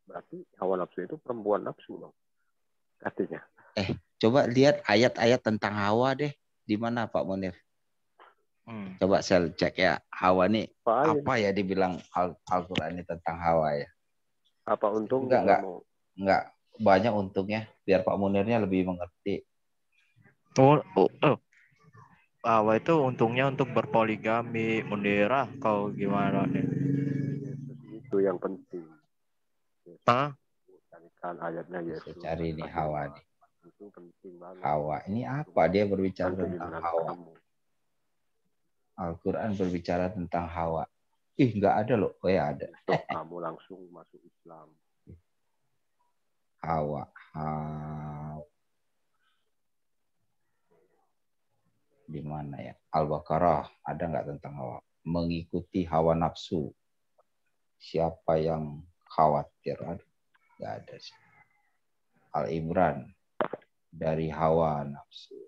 Berarti hawa nafsu itu perempuan nafsu dong. Artinya. Coba lihat ayat-ayat tentang hawa deh. Di mana Pak Munir? Coba saya cek ya. Hawa nih apa ya dibilang Al-Quran ini tentang hawa ya. Apa untungnya? Enggak banyak untungnya. Biar Pak Munirnya lebih mengerti. Hawa itu untungnya untuk berpoligami, Munirah. Kau gimana nih? Itu yang penting. Carikan ayatnya Yesus. Cari nih hawa nih. Itu penting banget. Hawa ini apa? Dia berbicara tentang hawa. Al-Quran berbicara tentang hawa. Nggak ada loh. Oh ya ada. Kamu langsung masuk Islam. Hawa. Di mana ya? Al-Baqarah ada nggak tentang hawa? Mengikuti hawa nafsu. Siapa yang khawatir? Nggak ada sih. Al-Imran. Dari hawa nafsu.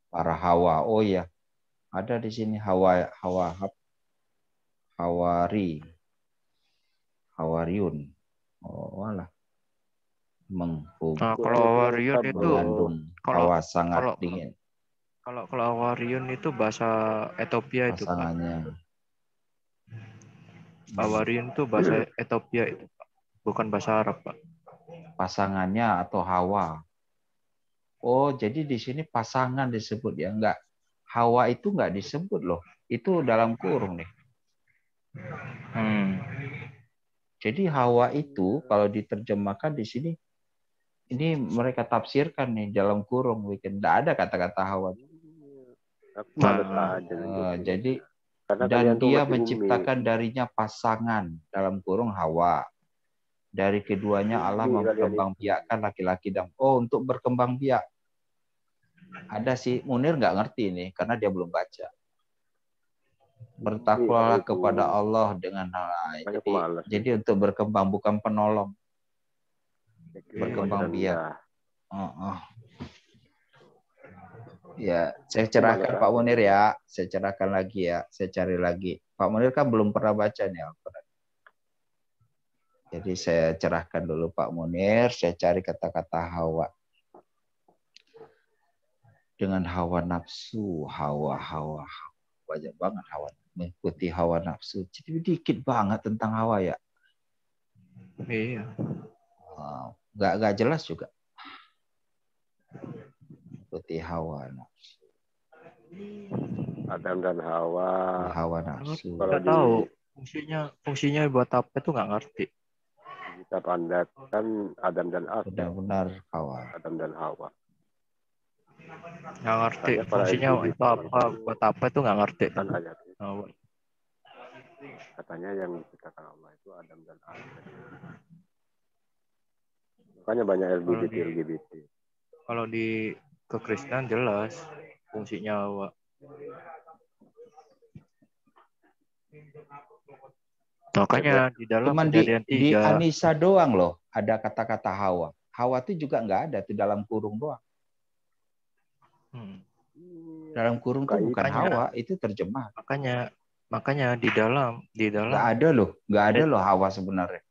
Para hawa. Oh ya. Ada di sini Hawariun. Oh alah. Kalau Hawariun itu mengandung hawa sangat dingin. Kalau Hawariun itu bahasa Ethiopia itu, Pak. Pasangannya. Hawariun itu bahasa Ethiopia itu, Pak. Bukan bahasa Arab, Pak. Pasangannya atau hawa. Oh, jadi di sini pasangan disebut ya, enggak. Hawa itu enggak disebut loh. Itu dalam kurung nih. Jadi hawa itu kalau diterjemahkan di sini, ini mereka tafsirkan nih dalam kurung. Enggak ada kata-kata hawa. Jadi dan dia menciptakan darinya pasangan dalam kurung hawa. Dari keduanya Allah memperkembangbiakkan laki-laki dan untuk berkembang biak. Ada sih Munir nggak ngerti nih karena dia belum baca. Bertakwalah kepada Allah dengan jadi untuk berkembang bukan penolong. Berkembang biak. Ya, saya cerahkan Pak Munir ya. Saya cerahkan lagi ya. Saya cari lagi. Pak Munir kan belum pernah baca nih Al-Quran. Jadi saya cerahkan dulu Pak Munir, saya cari kata-kata hawa. Dengan hawa nafsu, hawa. Banyak banget hawa. Mengikuti hawa nafsu. Jadi dikit banget tentang hawa ya. Iya. Nggak jelas juga. Mengikuti hawa nafsu. Adam dan Hawa. Hawa nafsu. Nggak tahu fungsinya buat apa itu nggak ngerti. Kita pandai kan Adam dan Hawa. Benar-benar hawa. Adam dan Hawa. Nggak ngerti fungsinya itu apa, buat apa itu nggak ngerti. Kan ayat itu. Katanya yang diciptakan Allah itu Adam dan Hawa. Makanya banyak LGBT. Kalau di kekristenan jelas fungsinya Hawa. Makanya di dalam Kejadian 3 di Anisa doang loh ada kata-kata hawa. Hawa itu juga nggak ada di dalam kurung doang. Dalam kurung itu bukan hawa, itu terjemah. Makanya di dalam nggak ada loh hawa sebenarnya.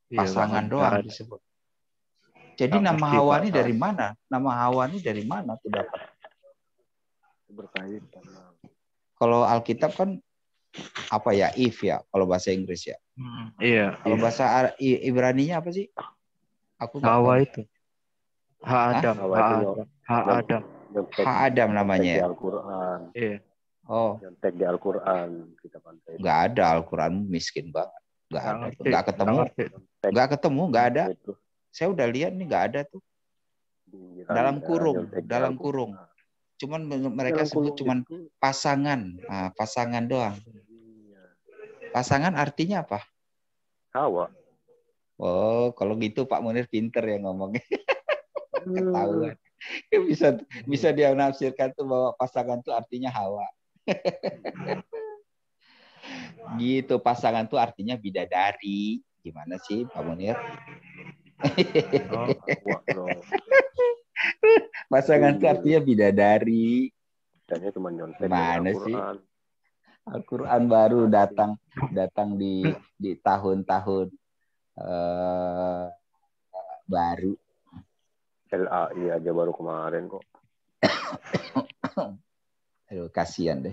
Pasangan doang disebut. Jadi nama hawa ini dari mana? Nama hawa ini dari mana tuh dapat? Berkaitan. Kalau Alkitab kan apa ya, if ya kalau bahasa Inggris ya. Iya. Kalau bahasa Ibraninya apa sih? Hawa itu. Hak Adam namanya. Di Al-Quran. Iya. Oh. Yang tag di Al-Quran kita pantai. Nggak ada, Al-Quran miskin banget. Nggak ketemu, nggak ada. Saya udah lihat nih nggak ada tuh. Dalam kurung. Cuman mereka sebut cuman pasangan. Pasangan doang. Pasangan artinya apa? Hawa. Oh, kalau gitu Pak Munir pinter ya ngomongnya. Ketahuan. bisa bisa dia menafsirkan tuh bahwa pasangan tuh artinya Hawa. Gitu, pasangan tuh artinya bidadari. Gimana sih Pak Munir? Oh, Hawa bro. Pasangan tuh artinya bidadari. Kayaknya cuma nyontek dari Gimana sih? Al-Quran. Al-Quran baru datang di tahun-tahun baru. LAI aja baru kemarin kok. Aduh, kasihan deh.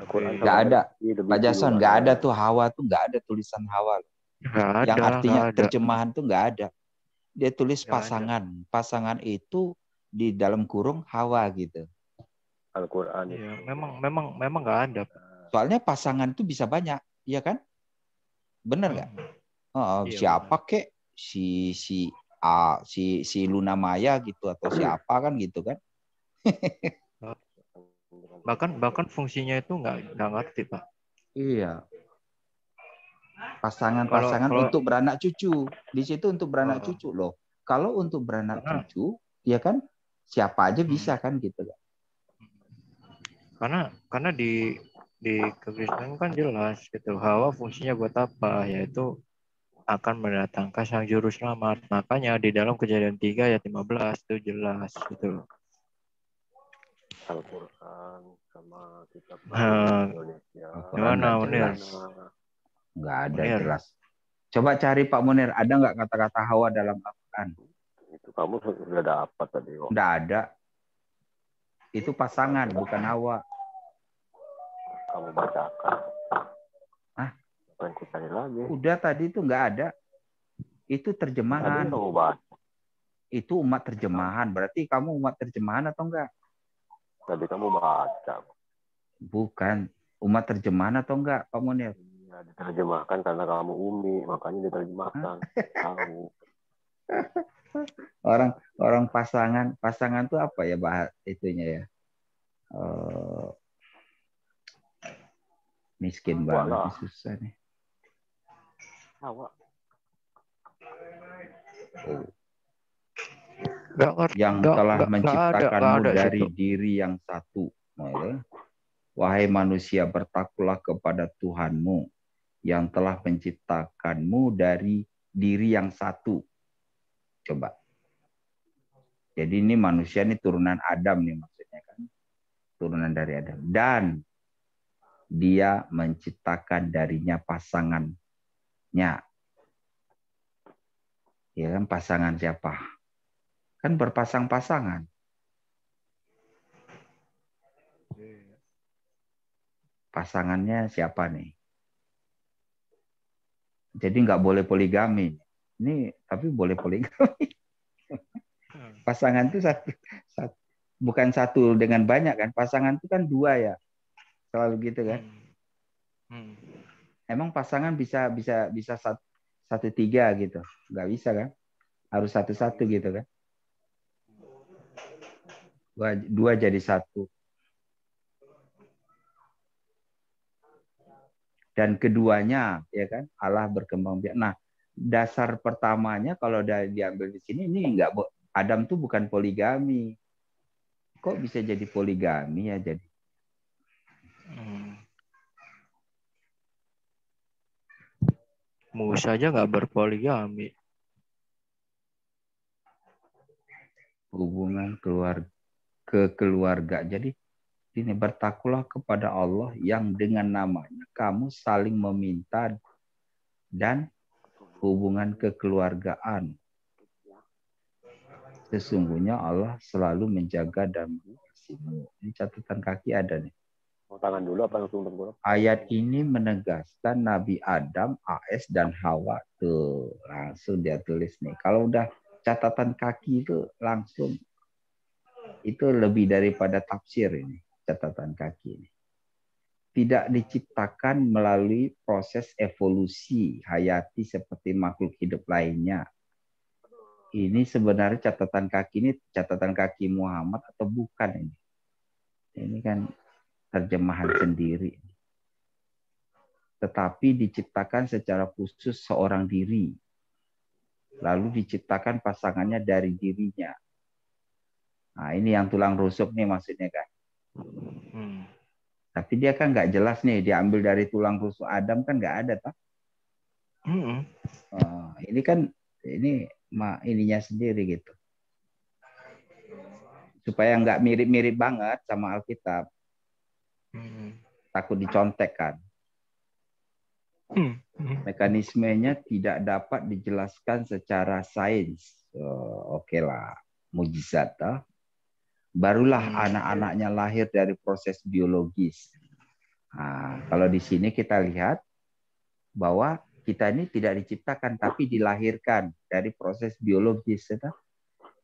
Al-Quran Nggak ada, lebih Pak Jason, duluan nggak ada ya. tuh Hawa tuh, nggak ada tulisan Hawa. Yang artinya terjemahan tuh nggak ada. Dia tulis Nggak pasangan. Pasangan itu di dalam kurung Hawa gitu. Al-Quran Iya, itu. memang nggak ada. Soalnya pasangan tuh bisa banyak, iya kan? Bener nggak? Iya, Siapa kek? Si Luna Maya gitu atau siapa kan gitu kan? bahkan fungsinya itu nggak ngerti Pak. Iya. Pasangan untuk beranak cucu. Di situ untuk beranak cucu loh. Kalau untuk beranak cucu, ya kan siapa aja bisa kan gitu kan? Karena di kekristenan kan jelas gitu. Hawa fungsinya buat apa? Yaitu akan mendatangkan sang juru selamat. Makanya di dalam Kejadian 3 ayat 15 itu jelas gitu. Al-Quran sama kitab Indonesia. Gimana Munir? Nggak ada jelas. Coba cari Pak Munir, ada nggak kata-kata Hawa dalam Al-Quran? Itu kamu sudah dapat tadi kok. Nggak ada. Itu pasangan, bukan Hawa. Kamu bacakan. Aku cari lagi. Udah tadi itu nggak ada. Itu terjemahan. Tadi kamu bahas. Itu umat terjemahan. Berarti kamu umat terjemahan atau enggak? Tadi kamu baca. Bukan. Umat terjemahan atau enggak, Pak Munir? Ya, diterjemahkan karena kamu umi, makanya diterjemahkan. Tahu. Orang pasangan tuh apa ya bahas itunya ya? Miskin banget, susah nih. Hawa. Yang telah menciptakanmu dari diri yang satu. Wahai manusia, bertakwalah kepada Tuhanmu yang telah menciptakanmu dari diri yang satu. Coba. Jadi ini manusia ini turunan Adam nih maksudnya kan. Turunan dari Adam. Dan dia menciptakan darinya pasangannya. Ya kan, pasangan siapa? Kan berpasang-pasangan. Pasangannya siapa nih? Jadi nggak boleh poligami. Ini tapi boleh poligami. Pasangan itu bukan satu dengan banyak kan? Pasangan itu kan dua ya, selalu gitu kan? Emang pasangan bisa satu tiga gitu? Nggak bisa kan? Harus satu-satu gitu kan? Dua jadi satu. Dan keduanya, ya kan, Allah berkembang biak. Nah, dasar pertamanya kalau diambil di sini, ini enggak, Adam tuh bukan poligami. Kok bisa jadi poligami ya jadi? Musa aja nggak berpoligami. Hubungan keluarga. Jadi ini bertakwalah kepada Allah yang dengan namanya kamu saling meminta dan hubungan kekeluargaan. Sesungguhnya Allah selalu menjaga dan mengasihimu. Ini catatan kaki ada nih. Mau tangan dulu apa langsung tengkurap? Ayat ini menegaskan Nabi Adam, AS dan Hawa. Tuh, langsung dia tulis nih. Kalau udah catatan kaki itu langsung itu lebih daripada tafsir ini, catatan kaki ini. Tidak diciptakan melalui proses evolusi hayati seperti makhluk hidup lainnya. Ini sebenarnya catatan kaki Muhammad atau bukan ini? Ini kan terjemahan sendiri. Tetapi diciptakan secara khusus seorang diri. Lalu diciptakan pasangannya dari dirinya. Nah, ini yang tulang rusuk nih maksudnya kan. Hmm. Tapi dia kan nggak jelas nih, diambil dari tulang rusuk Adam kan nggak ada, toh. Hmm. Ini kan ininya sendiri gitu. Supaya nggak mirip-mirip banget sama Alkitab. Hmm. Takut dicontek kan. Hmm. Mekanismenya tidak dapat dijelaskan secara sains. Oke lah, mujizat, toh. Barulah anak-anaknya lahir dari proses biologis. Nah, kalau di sini kita lihat bahwa kita ini tidak diciptakan tapi dilahirkan dari proses biologis. Ya.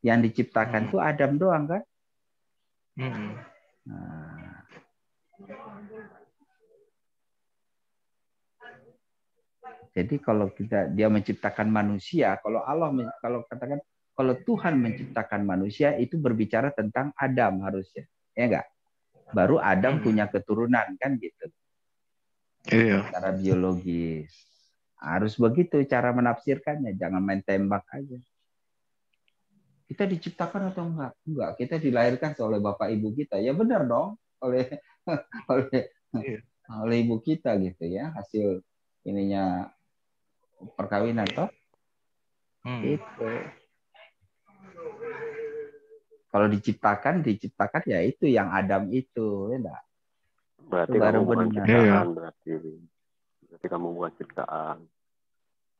Yang diciptakan itu Adam doang kan? Nah, jadi kalau dia menciptakan manusia, kalau katakan kalau Tuhan menciptakan manusia itu berbicara tentang Adam harusnya, ya enggak? Baru Adam punya keturunan kan gitu. Iya. Secara biologis. Harus begitu cara menafsirkannya, jangan main tembak aja. Kita diciptakan atau enggak? Enggak, kita dilahirkan oleh bapak ibu kita. Ya benar dong, oleh oleh ibu kita gitu ya, hasil ininya perkawinan toh. Gitu. Kalau diciptakan ya itu yang Adam itu, ya enggak? Berarti Itu baru kamu bukan benar. ciptaan, berarti kamu bukan ciptaan.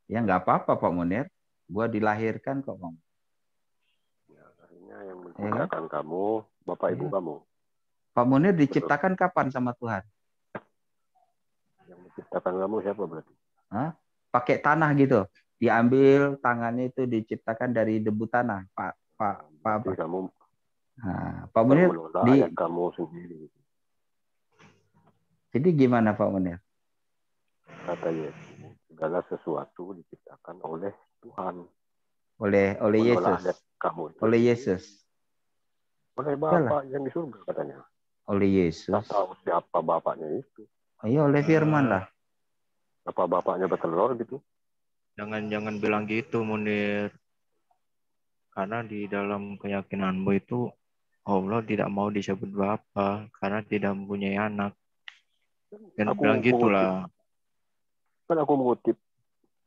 Ya enggak apa-apa Pak Munir. Gua dilahirkan kok, Bang. Ya, akhirnya yang menciptakan kamu, bapak ibu kamu. Pak Munir diciptakan kapan sama Tuhan? Yang menciptakan kamu siapa berarti? Hah? Pakai tanah gitu. Diambil tangannya itu diciptakan dari debu tanah, Pak apa? Kamu Nah, Pak Munir kamu sendiri. Jadi gimana Pak Munir? Kata Yesus, segala sesuatu diciptakan oleh Tuhan. Oleh Yesus. Kamu oleh Yesus. Oleh Bapa yang di surga katanya. Oleh Yesus. Tidak tahu siapa bapaknya itu. Iya, oleh firman lah. Apa bapaknya bertelur gitu? Jangan bilang gitu, Munir. Karena di dalam keyakinanmu itu Allah tidak mau disebut Bapa karena tidak mempunyai anak. Dan bilang gitulah. Kan aku mengutip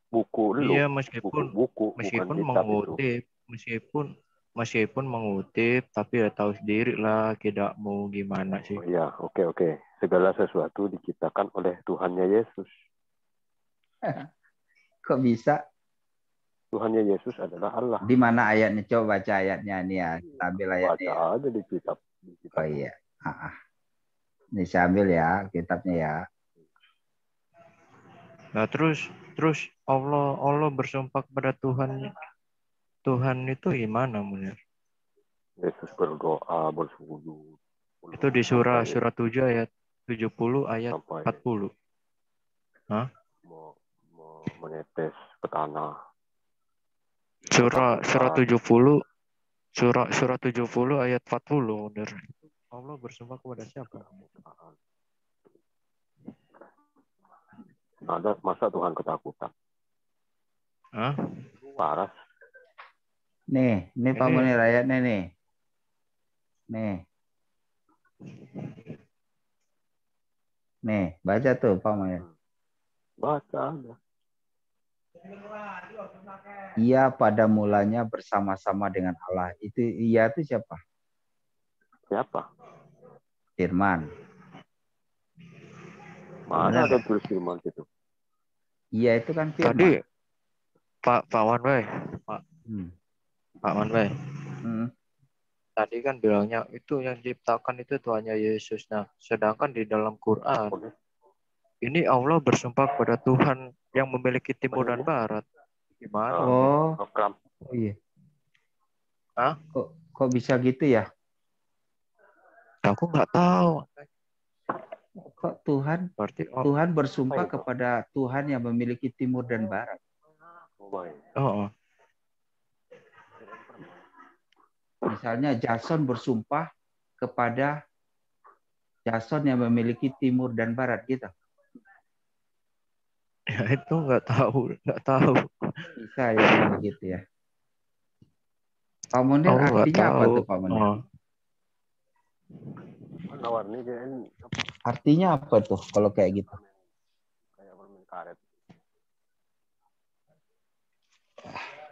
buku dulu. Iya, meskipun mengutip, tapi ya tahu sendiri lah tidak mau gimana sih. Oh, iya, oke. Segala sesuatu diciptakan oleh Tuhannya Yesus. Kok bisa? Tuhannya Yesus adalah Allah. Di mana ayatnya? Coba baca ayatnya nih ya. Kita ambil ayatnya. Baca aja di kitab. Oh iya. Ini saya ambil ya kitabnya ya. Nah terus Allah bersumpah kepada Tuhan. Tuhan itu gimana, Munir? Yesus berdoa, bersujud. Itu di surah 7 ayat 70 ayat 40. Hah? Menetes ke tanah. Surah 70 ayat 40, Munir. Allah bersumpah kepada siapa? Ada masa Tuhan ketakutan? Hah? Waras. Nih Pak Munir ayatnya nih. Nih, baca tuh Pak Munir. Baca aja. Ia pada mulanya bersama-sama dengan Allah. Itu ia itu siapa? Siapa? Firman. Mana ada tulis firman itu? Iya itu kan firman. Tadi Pak Wanwei. Pak Wanwei. Tadi kan bilangnya itu yang diciptakan itu Tuhannya Yesus. Nah, sedangkan di dalam Quran ini Allah bersumpah kepada Tuhan yang memiliki timur dan barat. Gimana? Oh iya. Hah? Kok bisa gitu ya? Aku nggak tahu. Kok Tuhan bersumpah kepada Tuhan yang memiliki timur dan barat? Misalnya Jason bersumpah kepada Jason yang memiliki timur dan barat gitu. Ya itu nggak tahu. Bisa ya begitu ya. Pak Munir artinya apa tuh Pak Munir? warna-warni kayak Artinya apa tuh kalau kayak gitu? kayak permen karet.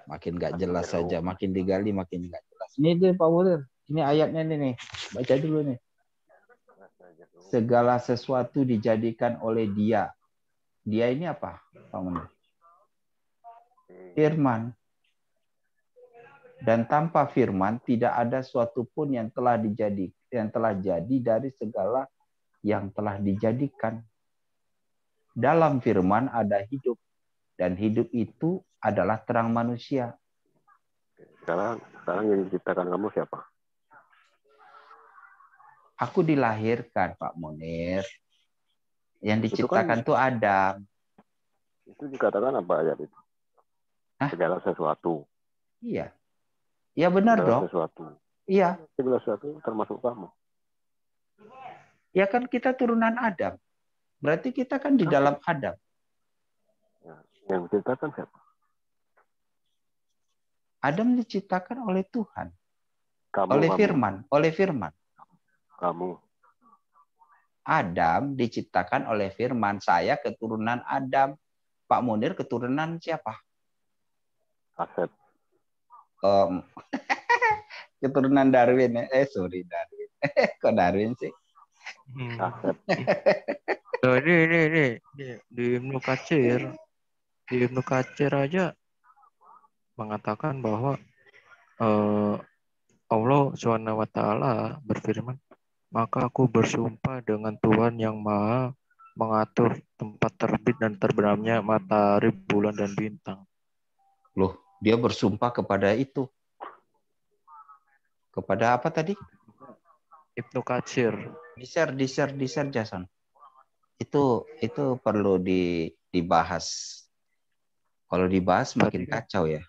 Makin nggak jelas saja, makin digali makin nggak jelas. Ini tuh Pak Munir, ini ayatnya nih, baca dulu nih. Segala sesuatu dijadikan oleh Dia. Dia ini apa, Pak Munir? Firman. Dan tanpa firman tidak ada suatu pun yang telah jadi dari segala yang telah dijadikan. Dalam firman ada hidup, dan hidup itu adalah terang manusia. Sekarang yang diciptakan kamu siapa? Aku dilahirkan, Pak Munir. Yang diciptakan itu Adam. Itu dikatakan apa ayat itu? Segala sesuatu. Iya. Ya benar segala dong. Sesuatu. Iya. Segala sesuatu termasuk kamu. Ya kan kita turunan Adam. Berarti kita kan di dalam Adam. Ya, yang diciptakan siapa? Adam diciptakan oleh Tuhan. Kamu, oleh firman. Kamu. Adam diciptakan oleh firman. Saya keturunan Adam. Pak Munir keturunan siapa? Asep. Keturunan Darwin. Sorry Darwin. Kok Darwin sih? Asep. Nah, ini di Ibnu Katsir aja mengatakan bahwa Allah SWT berfirman, maka aku bersumpah dengan Tuhan yang maha mengatur tempat terbit dan terbenamnya matahari, bulan, dan bintang. Loh, dia bersumpah kepada itu. Kepada apa tadi? Ibnu Katsir. Di-share Jason. Itu perlu dibahas. Kalau dibahas makin kacau ya.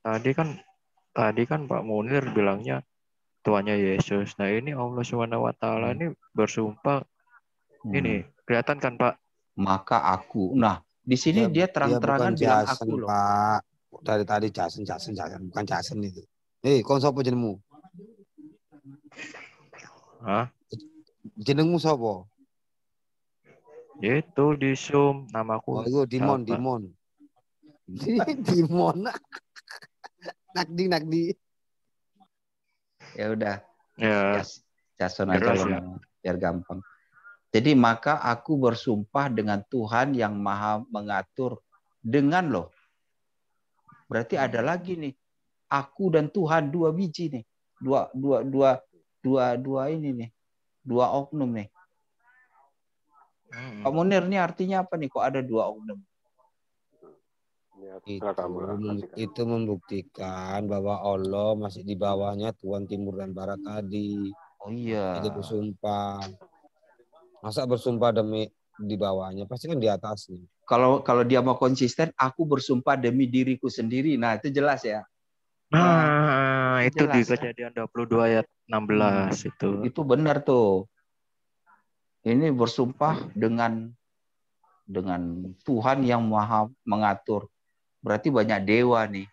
Tadi kan Pak Munir bilangnya Tuhannya Yesus. Nah ini Allah SWT ini bersumpah. Ini kelihatan kan Pak? Maka aku. Nah di sini dia terang-terangan bilang Jason, aku loh. Pak. Dari tadi Jason, bukan Jason itu. Kon sapa jenengmu? Hah? Jenengmu sapa? Itu di Zoom namaku. Oh, itu Dimon. Dimon. Nakdi. Ya udah. Ya. Jason aja loh, biar gampang. Jadi maka aku bersumpah dengan Tuhan yang maha mengatur dengan loh. Berarti ada lagi nih. Aku dan Tuhan dua biji nih. Dua ini nih. Dua oknum nih. Pak Munir ini artinya apa nih? Kok ada dua oknum? Itu membuktikan bahwa Allah masih di bawahnya Tuhan timur dan barat tadi. Oh iya. Jadi bersumpah. Masa bersumpah demi di bawahnya? Pasti kan di atasnya. Kalau dia mau konsisten, aku bersumpah demi diriku sendiri. Nah, itu jelas ya. Nah, itu jelas, di Kejadian 22 ayat 16 itu. Itu benar tuh. Ini bersumpah dengan Tuhan yang maha mengatur. Berarti banyak dewa nih.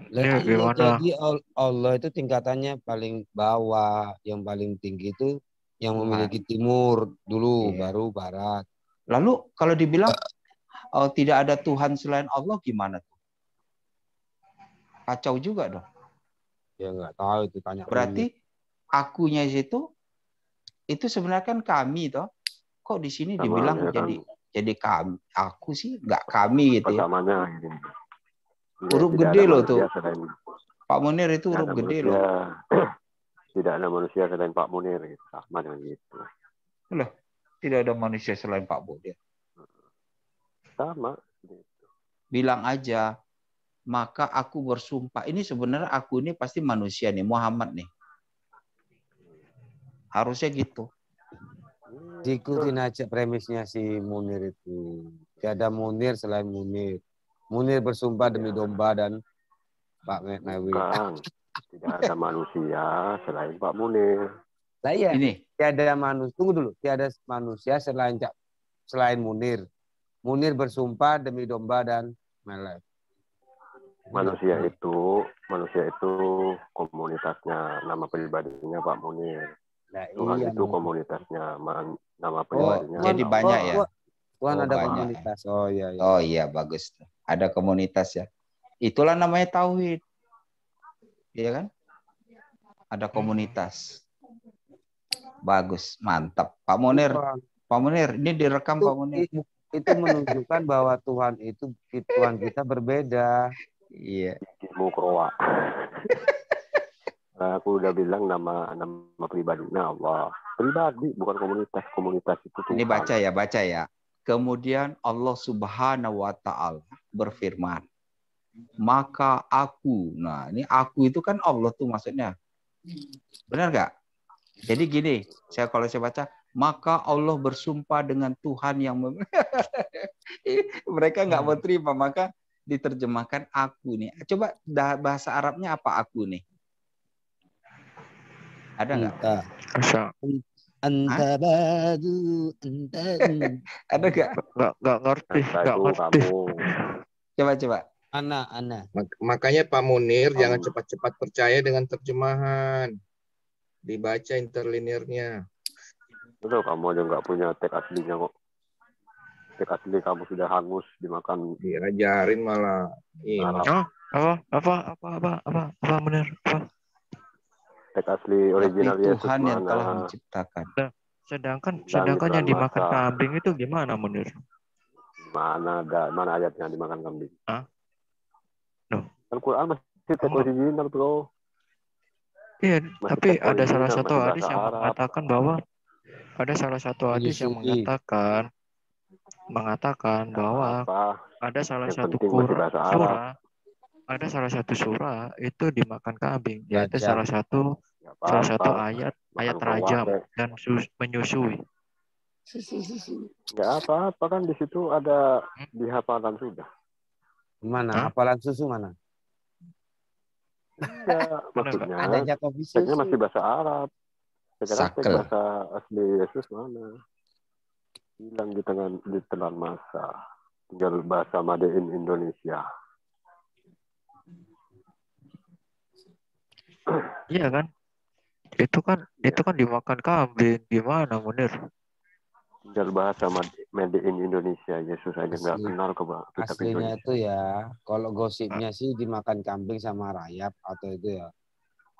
Jadi Allah itu tingkatannya paling bawah, yang paling tinggi itu yang memiliki timur dulu, baru barat. Lalu kalau dibilang tidak ada Tuhan selain Allah gimana tuh? Kacau juga dong. Ya nggak tahu itu, tanya. Berarti akunya itu sebenarnya kan kami toh. Kok di sini dibilang jadi kami? Aku sih nggak kami gitu ya. Huruf gede loh tuh. Pak Munir itu huruf gede loh. Tidak ada manusia selain Pak Munir, gitu. Sama dengan gitu. Loh, tidak ada manusia selain Pak Munir. Sama. Gitu. Bilang aja, maka aku bersumpah. Ini sebenarnya aku ini pasti manusia nih, Muhammad nih. Harusnya gitu. Diikutin aja premisnya si Munir itu. Tidak ada Munir selain Munir. Munir bersumpah demi domba dan Pak Menawi. Tidak ada manusia selain Pak Munir. Lah iya. Ini tiada manusia. Tunggu dulu. Tiada manusia selain Munir. Munir bersumpah demi domba dan melek. Manusia manusia itu komunitasnya, nama pribadinya Pak Munir. Nah, Tuhan iya, itu Mas. komunitasnya, nama Oh, pribadinya. Jadi Allah. banyak ya? Tuhan Oh, ada banyak. komunitas. Oh iya, iya. Oh iya, bagus. Ada komunitas ya. Itulah namanya tauhid. Iya kan? Ada komunitas. Bagus, mantap. Pak Munir, Pak Munir, ini direkam Pak Munir. Itu menunjukkan bahwa Tuhan kita berbeda. Iya. Mukroa. Aku udah bilang nama pribadinya Allah. Pribadi, bukan komunitas. Komunitas itu Tuhan. Ini baca ya. Kemudian Allah Subhanahu wa Ta'ala berfirman, maka aku. Nah, ini aku itu kan Allah tuh maksudnya. Benar nggak? Jadi gini, kalau saya baca, maka Allah bersumpah dengan Tuhan yang mereka nggak mau terima, maka diterjemahkan aku nih. Coba bahasa Arabnya apa aku nih? Ada nggak? Anta badu, anta. Ada nggak? Nggak ngerti. Coba. Ana. Makanya Pak Munir jangan cepat-cepat percaya dengan terjemahan. Dibaca interlinearnya. Betul, kamu aja nggak punya teks aslinya kok. Teks asli kamu sudah hangus dimakan. Diajarin malah. Apa Munir? Apa? Teks asli original Yesus Tuhan yang mana? telah menciptakan. Sedangkan yang dimakan kambing itu gimana Munir? Mana ayatnya dimakan kambing? Hah? No. Al-Quran masih teks original, bro. Iya, Masih tapi teks ada salah original, satu masih hadis bahasa yang Arab. mengatakan bahwa mengatakan bahwa ada salah satu surah itu dimakan kambing, yaitu salah satu ayat rajam dan menyusui. Nggak apa-apa kan di situ ada dihafalkan sudah. Mana? Hafalan susu mana? Enggak, maksudnya ada Jakob teksnya masih bahasa Arab. Sekarang teks Sakel. bahasa asli Yesus mana? Hilang di telan masa. Tinggal bahasa Made in Indonesia. Iya kan? Itu kan dimakan kambing. Gimana Munir? Tinggal bahasa Made in Indonesia. Yesus aja nggak kenal ke kitab aslinya Indonesia. itu ya, kalau gosipnya sih dimakan kambing sama rayap atau itu ya.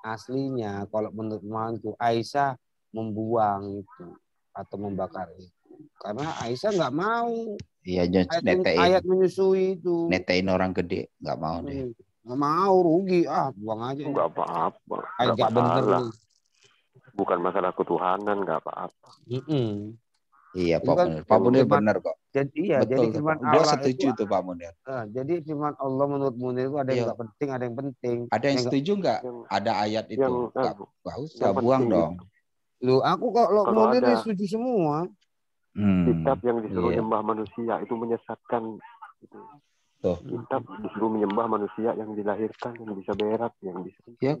Aslinya kalau menurut pemahamanku Aisyah membuang itu atau membakar itu. Karena Aisyah nggak mau. Iya, Ayat menyusui itu. Netain orang gede, nggak mau deh. Nggak mau, rugi. Buang aja. Nggak apa-apa. Nggak bener nih. Bukan masalah ketuhanan, nggak apa-apa. Iya, Pak Munir benar kok. Jadi firman Allah Allah setuju tuh Pak Munir. Jadi firman Allah menurut Munir itu ada yang nggak penting, ada yang penting. Ada yang setuju nggak? Ada ayat itu. Nggak usah buang dong. Lu aku kalau Munir setuju semua. Kitab yang disuruh nyembah manusia itu menyesatkan. Tuh. Kitab disuruh menyembah manusia yang dilahirkan, yang bisa berak, yang bisa. Ya.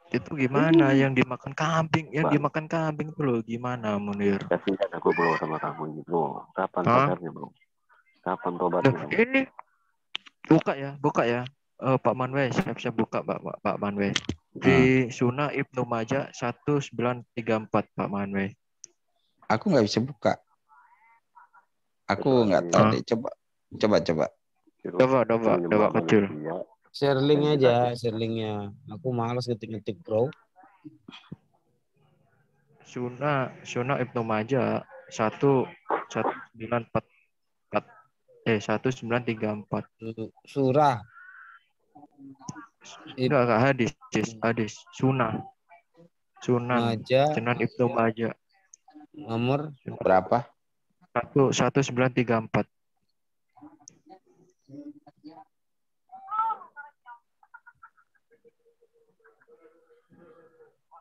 Itu gimana yang dimakan kambing? Yang dimakan kambing itu loh gimana Munir? Kasihan aku bro sama kamu bro. Kapan sadarnya bro? Kapan tobatnya? Ini buka ya. Pak Manwe, siap-siap buka Pak Manwe. Di Sunnah Ibnu Majah 1934 Pak Manwe. Aku nggak bisa buka. Aku nggak tahu deh. Coba. Coba kecil. Share link aja, share linknya. Aku malas ngetik-ngetik bro. Sunnah Ibnu Majah 1934. Surah. Enggak hadis. Sunnah Sunan Ibnu Majah. Nomor berapa? 1934.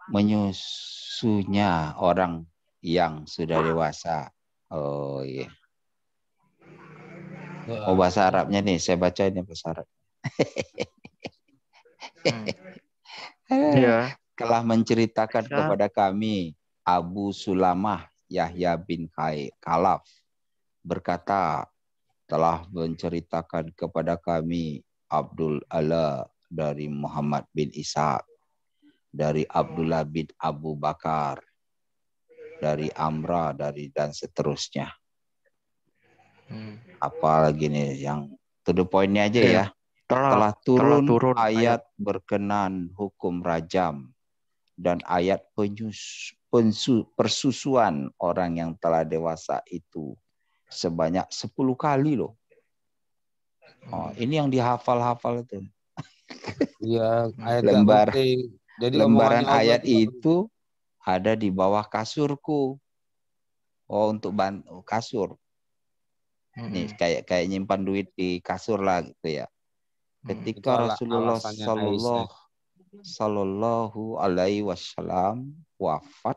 Menyusunya orang yang sudah dewasa. Oh iya. Oh bahasa Arabnya nih, saya baca ini bahasa Arab. Ya. Telah menceritakan kepada kami Abu Sulamah Yahya bin Kalaf berkata, telah menceritakan kepada kami Abdul Ala, dari Muhammad bin Ishaq, dari Abdullah bin Abu Bakar, dari Amra, dan seterusnya. Apalagi nih yang to the point-nya aja ya. Telah turun ayat berkenan hukum rajam dan ayat persusuan orang yang telah dewasa itu sebanyak 10 kali loh. Oh, ini yang dihafal-hafal itu. Iya, ayat gak penting. Jadi lembaran ayat itu ada di bawah kasurku. Oh, untuk kasur. Nih kayak nyimpan duit di kasur lah gitu ya. Ketika Rasulullah Sallallahu Alaihi Wasallam wafat,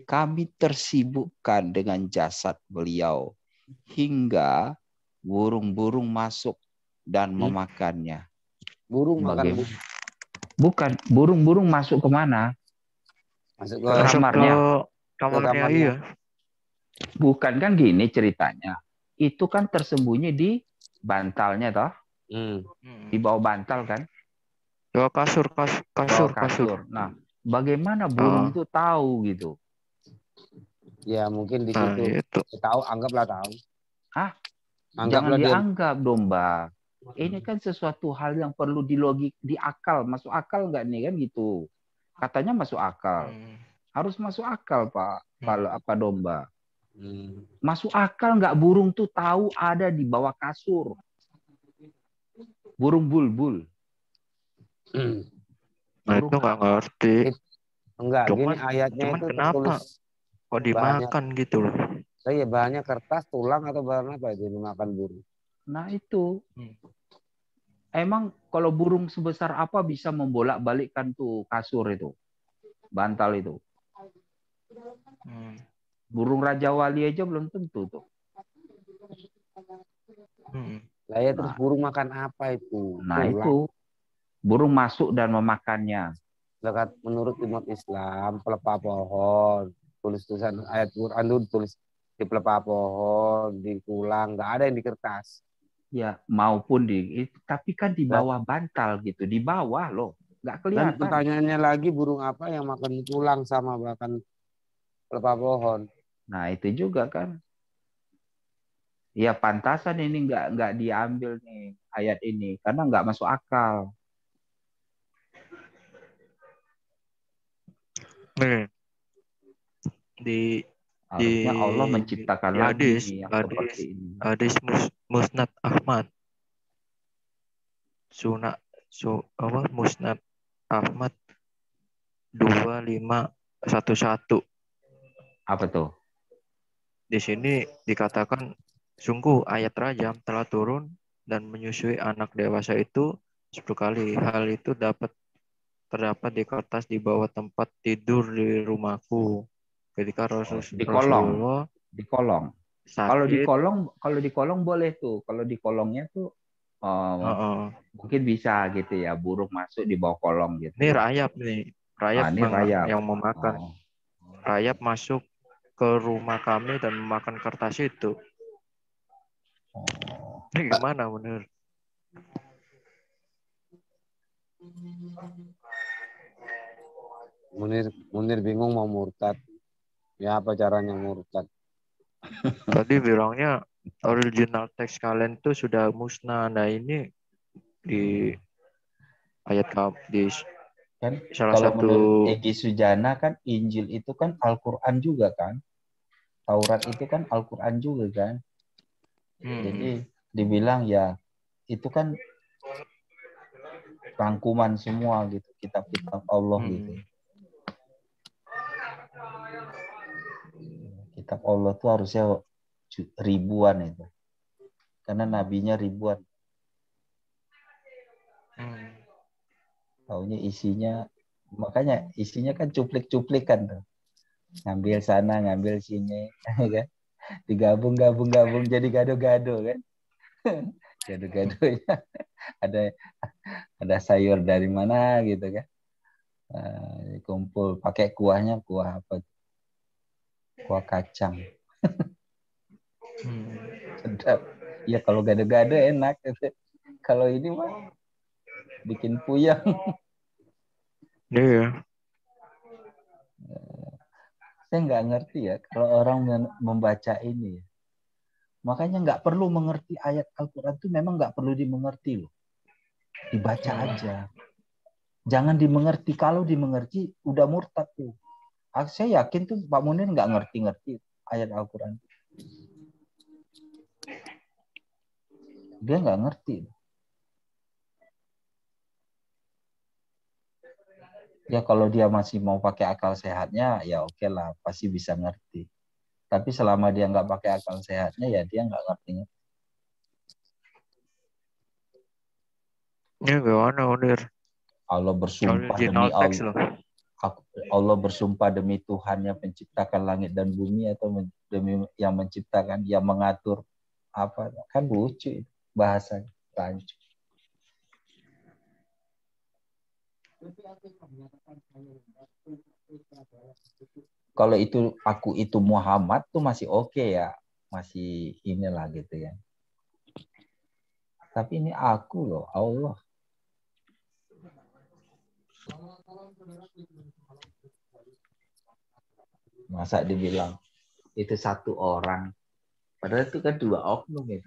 kami tersibukkan dengan jasad beliau hingga burung-burung masuk dan memakannya. Burung makan Bukan, burung-burung masuk kemana? Masuk ke kamarnya. Kamarnya iya. Bukan, kan gini ceritanya. Itu kan tersembunyi di bantalnya toh. Di bawah bantal kan? Bawah kasur. Nah, bagaimana burung itu tahu gitu? Ya mungkin di situ. Tahu, anggaplah tahu. Hah? Jangan dianggap domba. Ini kan sesuatu hal yang perlu di akal. Masuk akal nggak nih kan gitu? Katanya masuk akal. Harus masuk akal Pak. Kalau apa domba? Masuk akal nggak burung tuh tahu ada di bawah kasur? Burung bulbul. Nah, itu nggak ngerti. Enggak, gini ayatnya itu kenapa kok dimakan gitu loh? Iya, bahannya kertas, tulang atau bahan apa itu dimakan burung? Nah itu. Emang kalau burung sebesar apa bisa membolak-balikkan tuh kasur itu, bantal itu? Burung Raja Wali aja belum tentu tuh. Lah ya, terus burung makan apa itu? Nah itu, burung masuk dan memakannya. Dekat menurut umat Islam, pelepah pohon, tulisan ayat Quran itu tulis di pelepah pohon, di tulang, nggak ada yang di kertas. Ya, maupun tapi kan di bawah bantal gitu, di bawah loh, nggak kelihatan. Dan pertanyaannya lagi, burung apa yang makan tulang sama makan pelepah pohon? Nah itu juga kan. Ya pantasan ini nggak diambil nih ayat ini karena nggak masuk akal. Nih, harusnya Allah menciptakan lagi yang seperti ini. Hadis Musnad Ahmad. Musnad Ahmad 2511. Apa tuh? Di sini dikatakan sungguh ayat rajam telah turun dan menyusui anak dewasa itu 10 kali. Hal itu terdapat di kertas di bawah tempat tidur di rumahku. Ketika Rasulullah di kolong. Kalau di kolong boleh tuh. Kalau di kolongnya tuh mungkin bisa gitu ya, burung masuk di bawah kolong gitu. Ini rayap nih. Rayap yang memakan. Rayap masuk ke rumah kami dan memakan kertas itu. Ini gimana bener? Munir bingung mau murtad. Ya apa caranya murtad? Tadi bilangnya original teks kalian itu sudah musnah. Nah ini di ayat di kan salah kalau satu menurut Egy Sujana kan Injil itu kan Al-Quran juga kan, Taurat itu kan Al-Quran juga kan. Jadi dibilang ya itu kan rangkuman semua gitu, kitab-kitab Allah gitu. Kitab Allah tuh harusnya ribuan itu, karena nabinya ribuan. Taunya isinya, makanya isinya kan cuplik-cuplikan tuh. Ngambil sana, ngambil sini, kan? Digabung jadi gado-gado kan. Gado-gadonya ada sayur dari mana gitu kan. Kumpul pakai kuahnya, kuah apa? Kuah kacang. Sedap. Ya kalau gado-gado enak gitu. Kalau ini mah bikin puyeng. Iya. Saya nggak ngerti ya kalau orang membaca ini. Makanya nggak perlu mengerti ayat Al-Quran itu memang nggak perlu dimengerti loh. Dibaca aja. Jangan dimengerti. Kalau dimengerti udah murtad tuh. Saya yakin tuh Pak Munir nggak ngerti-ngerti ayat Al-Quran. Dia nggak ngerti. Ya kalau dia masih mau pakai akal sehatnya, ya oke lah, pasti bisa ngerti. Tapi selama dia nggak pakai akal sehatnya, ya dia nggak ngerti. Ya gimana Munir? Allah bersumpah demi Original text loh. Allah bersumpah demi Tuhan yang menciptakan langit dan bumi atau demi yang menciptakan, yang mengatur apa? Kan lucu bahasa rancu. Kalau aku itu Muhammad tuh masih oke ya, masih inilah gitu ya. Tapi ini aku loh, Allah. Masa dibilang itu satu orang, padahal itu kan 2 oknum itu.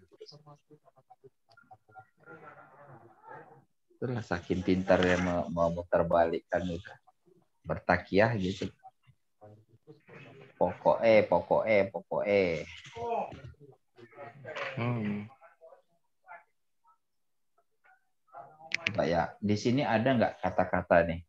Itulah saking pintar yang mau muterbalikkan itu, bertakiah gitu. Pokoknya. Coba ya, di sini ada nggak kata-kata nih?